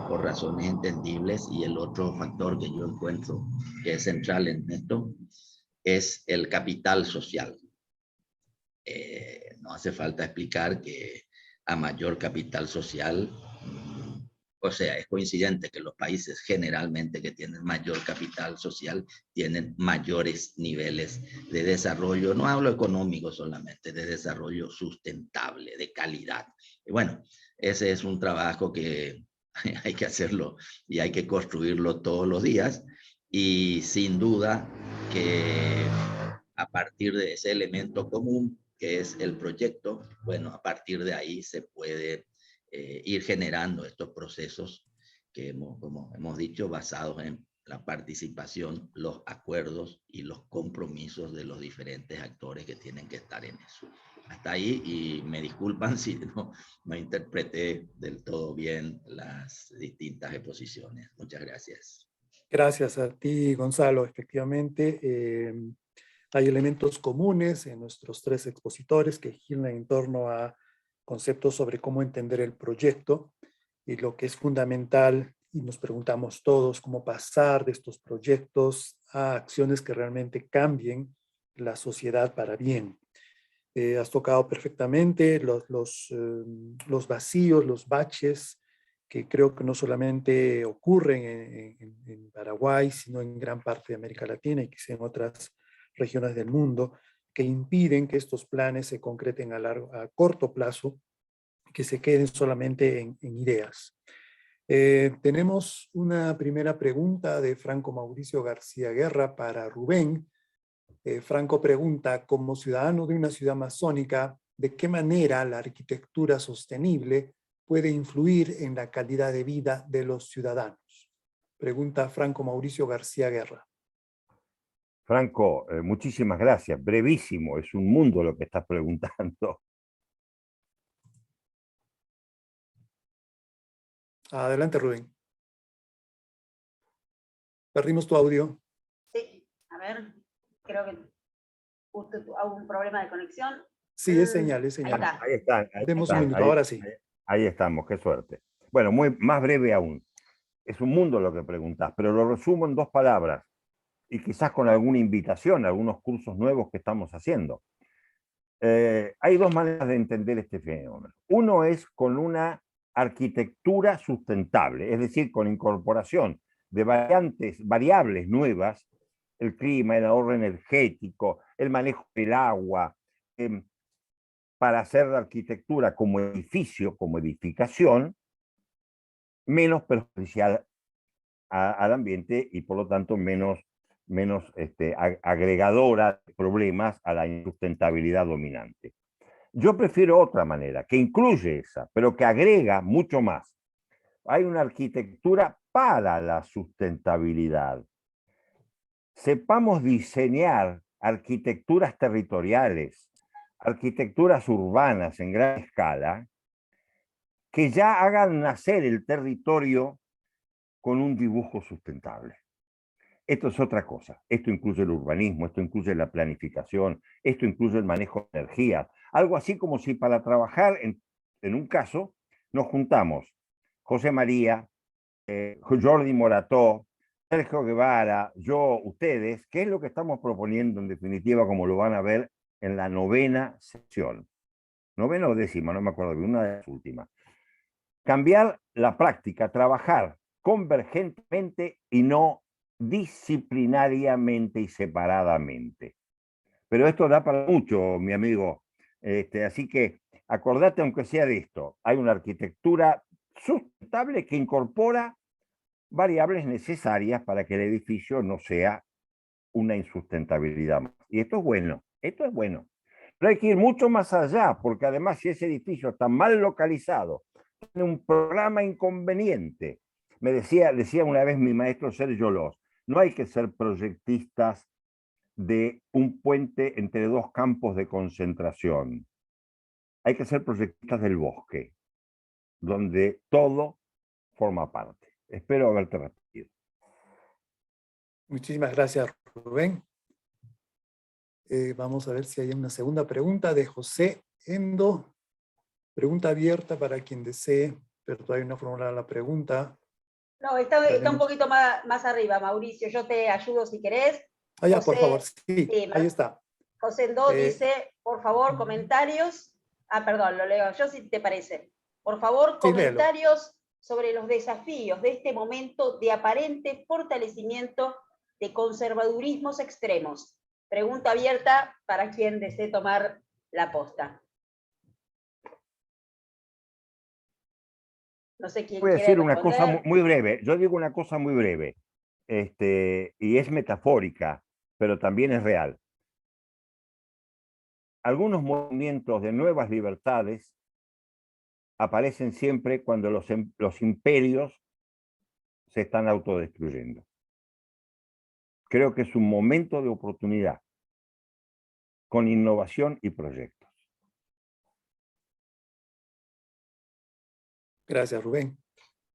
por razones entendibles. Y el otro factor que yo encuentro que es central en esto es el capital social. No hace falta explicar que a mayor capital social, o sea, es coincidente que los países generalmente que tienen mayor capital social tienen mayores niveles de desarrollo. No hablo económico solamente, de desarrollo sustentable, de calidad. Y bueno, ese es un trabajo que hay que hacerlo y hay que construirlo todos los días. Y sin duda que a partir de ese elemento común, que es el proyecto, bueno, a partir de ahí se puede ir generando estos procesos que como hemos dicho, basados en la participación, los acuerdos y los compromisos de los diferentes actores que tienen que estar en eso. Hasta ahí, y me disculpan si no interpreté del todo bien las distintas exposiciones. Muchas gracias. Gracias a ti, Gonzalo. Efectivamente, hay elementos comunes en nuestros tres expositores que giran en torno a conceptos sobre cómo entender el proyecto, y lo que es fundamental, y nos preguntamos todos, cómo pasar de estos proyectos a acciones que realmente cambien la sociedad para bien. Has tocado perfectamente los vacíos, los baches, que creo que no solamente ocurren en Paraguay, sino en gran parte de América Latina y quizá en otras regiones del mundo, que impiden que estos planes se concreten a corto plazo, que se queden solamente en ideas. Tenemos una primera pregunta de Franco Mauricio García Guerra para Rubén. Franco pregunta, como ciudadano de una ciudad amazónica, ¿de qué manera la arquitectura sostenible puede influir en la calidad de vida de los ciudadanos? Pregunta Franco Mauricio García Guerra. Franco, muchísimas gracias. Brevísimo, es un mundo lo que estás preguntando. Adelante, Rubén. Perdimos tu audio. Sí, a ver, creo que justo hubo un problema de conexión. Sí, es señal, es señal. Ahí está. Demos un minuto, ahora sí. Ahí estamos, qué suerte. Bueno, más breve aún. Es un mundo lo que preguntás, pero lo resumo en 2 palabras, y quizás con alguna invitación a algunos cursos nuevos que estamos haciendo. Hay 2 maneras de entender este fenómeno. Uno es con una arquitectura sustentable, es decir, con incorporación de variables nuevas, el clima, el ahorro energético, el manejo del agua, para hacer la arquitectura como edificio, como edificación, menos perjudicial al ambiente y por lo tanto menos agregadora de problemas a la insustentabilidad dominante. Yo prefiero otra manera, que incluye esa, pero que agrega mucho más. Hay una arquitectura para la sustentabilidad. Sepamos diseñar arquitecturas territoriales, arquitecturas urbanas en gran escala, que ya hagan nacer el territorio con un dibujo sustentable. Esto es otra cosa. Esto incluye el urbanismo, esto incluye la planificación, esto incluye el manejo de energía. Algo así como si para trabajar en un caso nos juntamos José María, Jordi Morató, Sergio Guevara, yo, ustedes. ¿Qué es lo que estamos proponiendo en definitiva, como lo van a ver en la 9ª sesión? 9ª o 10ª, no me acuerdo bien, una de las últimas. Cambiar la práctica, trabajar convergentemente y no disciplinariamente y separadamente. Pero esto da para mucho, mi amigo. Así que acordate, aunque sea de esto, hay una arquitectura sustentable que incorpora variables necesarias para que el edificio no sea una insustentabilidad más. Y esto es bueno, esto es bueno. Pero hay que ir mucho más allá, porque además si ese edificio está mal localizado, tiene un programa inconveniente. Me decía una vez mi maestro Sergio Los, no hay que ser proyectistas de un puente entre dos campos de concentración. Hay que ser proyectistas del bosque, donde todo forma parte. Espero haberte repetido. Muchísimas gracias, Rubén. Vamos a ver si hay una segunda pregunta de José Endo. Pregunta abierta para quien desee, pero todavía no formulada la pregunta. No, está un poquito más arriba, Mauricio. Yo te ayudo si querés. Ah, ya, José, por favor. Sí, ahí está. José Endo dice, por favor, comentarios. Ah, perdón, lo leo yo si te parece. Por favor, comentarios sobre los desafíos de este momento de aparente fortalecimiento de conservadurismos extremos. Pregunta abierta para quien desee tomar la posta. No sé quién voy a quiere decir una responder. cosa muy breve. Yo digo una cosa muy breve. Y es metafórica, pero también es real. Algunos movimientos de nuevas libertades aparecen siempre cuando los imperios se están autodestruyendo. Creo que es un momento de oportunidad con innovación y proyectos. Gracias, Rubén.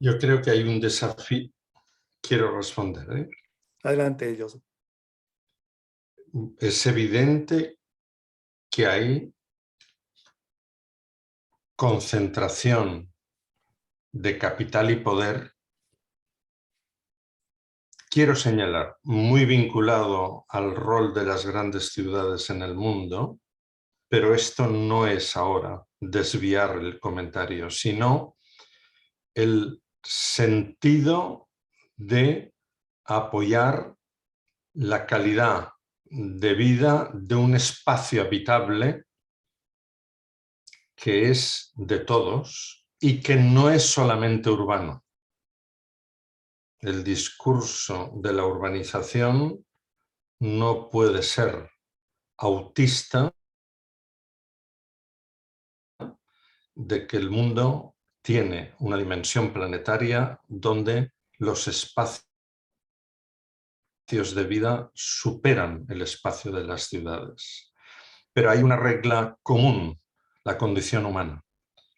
Yo creo que hay un desafío. Quiero responder, ¿eh? Adelante, Joseph. Es evidente que hay concentración de capital y poder. Quiero señalar, muy vinculado al rol de las grandes ciudades en el mundo, pero esto no es ahora desviar el comentario, sino el sentido de apoyar la calidad de vida de un espacio habitable que es de todos y que no es solamente urbano. El discurso de la urbanización no puede ser autista de que el mundo tiene una dimensión planetaria donde los espacios de vida superan el espacio de las ciudades. Pero hay una regla común, la condición humana.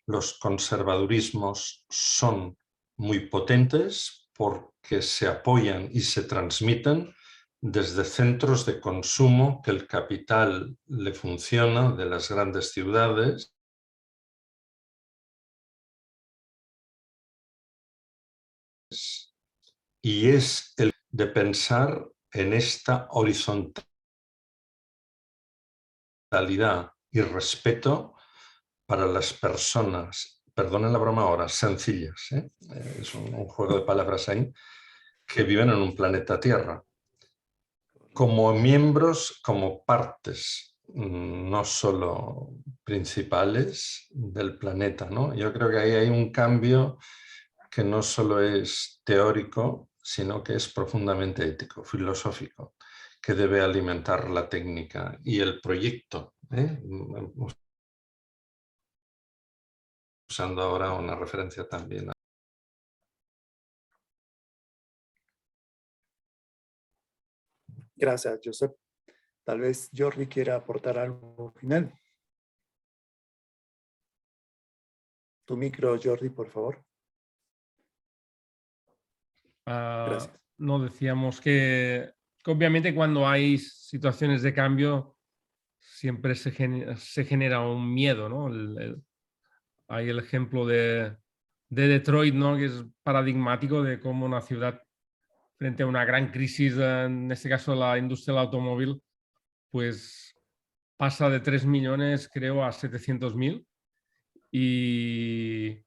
Los conservadurismos son muy potentes porque se apoyan y se transmiten desde centros de consumo que el capital le funciona de las grandes ciudades y es el de pensar en esta horizontalidad y respeto para las personas, perdonen la broma ahora, sencillas, ¿eh? Es un juego de palabras ahí, que viven en un planeta Tierra, como miembros, como partes, no solo principales del planeta, ¿no? Yo creo que ahí hay un cambio que no solo es teórico, sino que es profundamente ético, filosófico, que debe alimentar la técnica y el proyecto, ¿eh? Usando ahora una referencia también. Gracias, Josep. Tal vez Jordi quiera aportar algo final. Tu micro, Jordi, por favor. Gracias. No, decíamos que obviamente cuando hay situaciones de cambio siempre se genera un miedo, ¿no? Hay el ejemplo de Detroit, ¿no? Que es paradigmático de cómo una ciudad frente a una gran crisis, en este caso la industria del automóvil, pues pasa de 3 millones, creo, a 700.000 y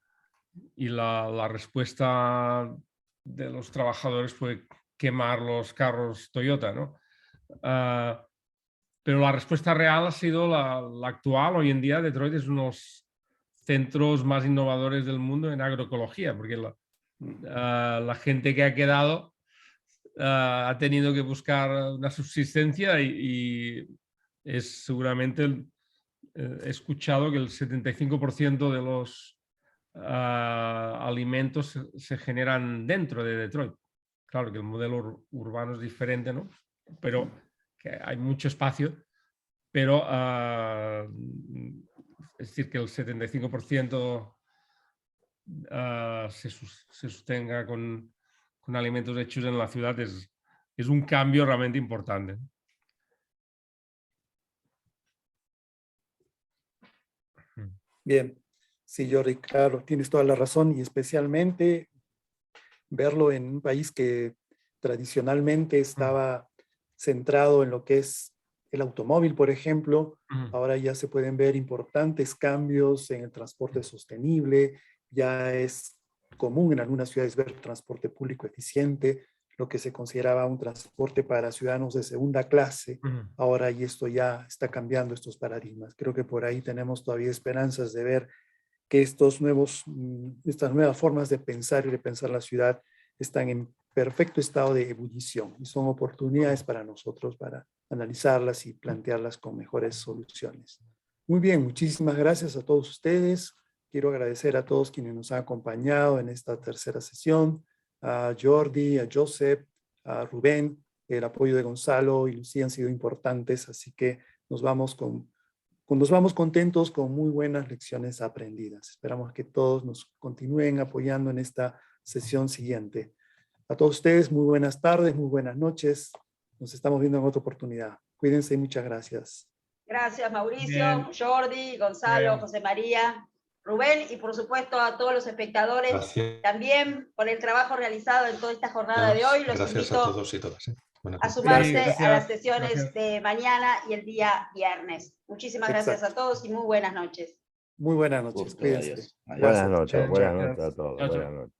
la respuesta de los trabajadores fue quemar los carros Toyota, ¿no? Pero la respuesta real ha sido la actual. Hoy en día Detroit es uno de los centros más innovadores del mundo en agroecología, porque la gente que ha quedado ha tenido que buscar una subsistencia y es seguramente, he escuchado que el 75% de los alimentos se generan dentro de Detroit. Claro que el modelo urbano es diferente, ¿no? Pero que hay mucho espacio, pero es decir, que el 75% se sostenga con alimentos hechos en la ciudad es un cambio realmente importante. Bien, sí, Jordi, claro, tienes toda la razón y especialmente verlo en un país que tradicionalmente estaba centrado en lo que es el automóvil, por ejemplo. Ahora ya se pueden ver importantes cambios en el transporte sostenible. Ya es común en algunas ciudades ver transporte público eficiente, lo que se consideraba un transporte para ciudadanos de segunda clase. Ahora y esto ya está cambiando estos paradigmas. Creo que por ahí tenemos todavía esperanzas de ver que estas nuevas formas de pensar y repensar la ciudad están en perfecto estado de ebullición y son oportunidades para nosotros para analizarlas y plantearlas con mejores soluciones. Muy bien, muchísimas gracias a todos ustedes. Quiero agradecer a todos quienes nos han acompañado en esta tercera sesión, a Jordi, a Josep, a Rubén. El apoyo de Gonzalo y Lucía han sido importantes, así que nos vamos contentos con muy buenas lecciones aprendidas. Esperamos que todos nos continúen apoyando en esta sesión siguiente. A todos ustedes, muy buenas tardes, muy buenas noches. Nos estamos viendo en otra oportunidad. Cuídense y muchas gracias. Gracias, Mauricio, Bien. Jordi, Gonzalo, Bien. José María, Rubén y por supuesto a todos los espectadores. Gracias. También por el trabajo realizado en toda esta jornada de hoy. Los Gracias invito a todos y todas. a sumarse Gracias. a las sesiones Gracias. de mañana y el día viernes. Muchísimas gracias Exacto. a todos y muy buenas noches. Muy buenas noches. Gusto, Cuídense. adiós. Adiós. Buenas noches, Chao, buenas chao. noches a todos. Chao, chao. Buenas noches.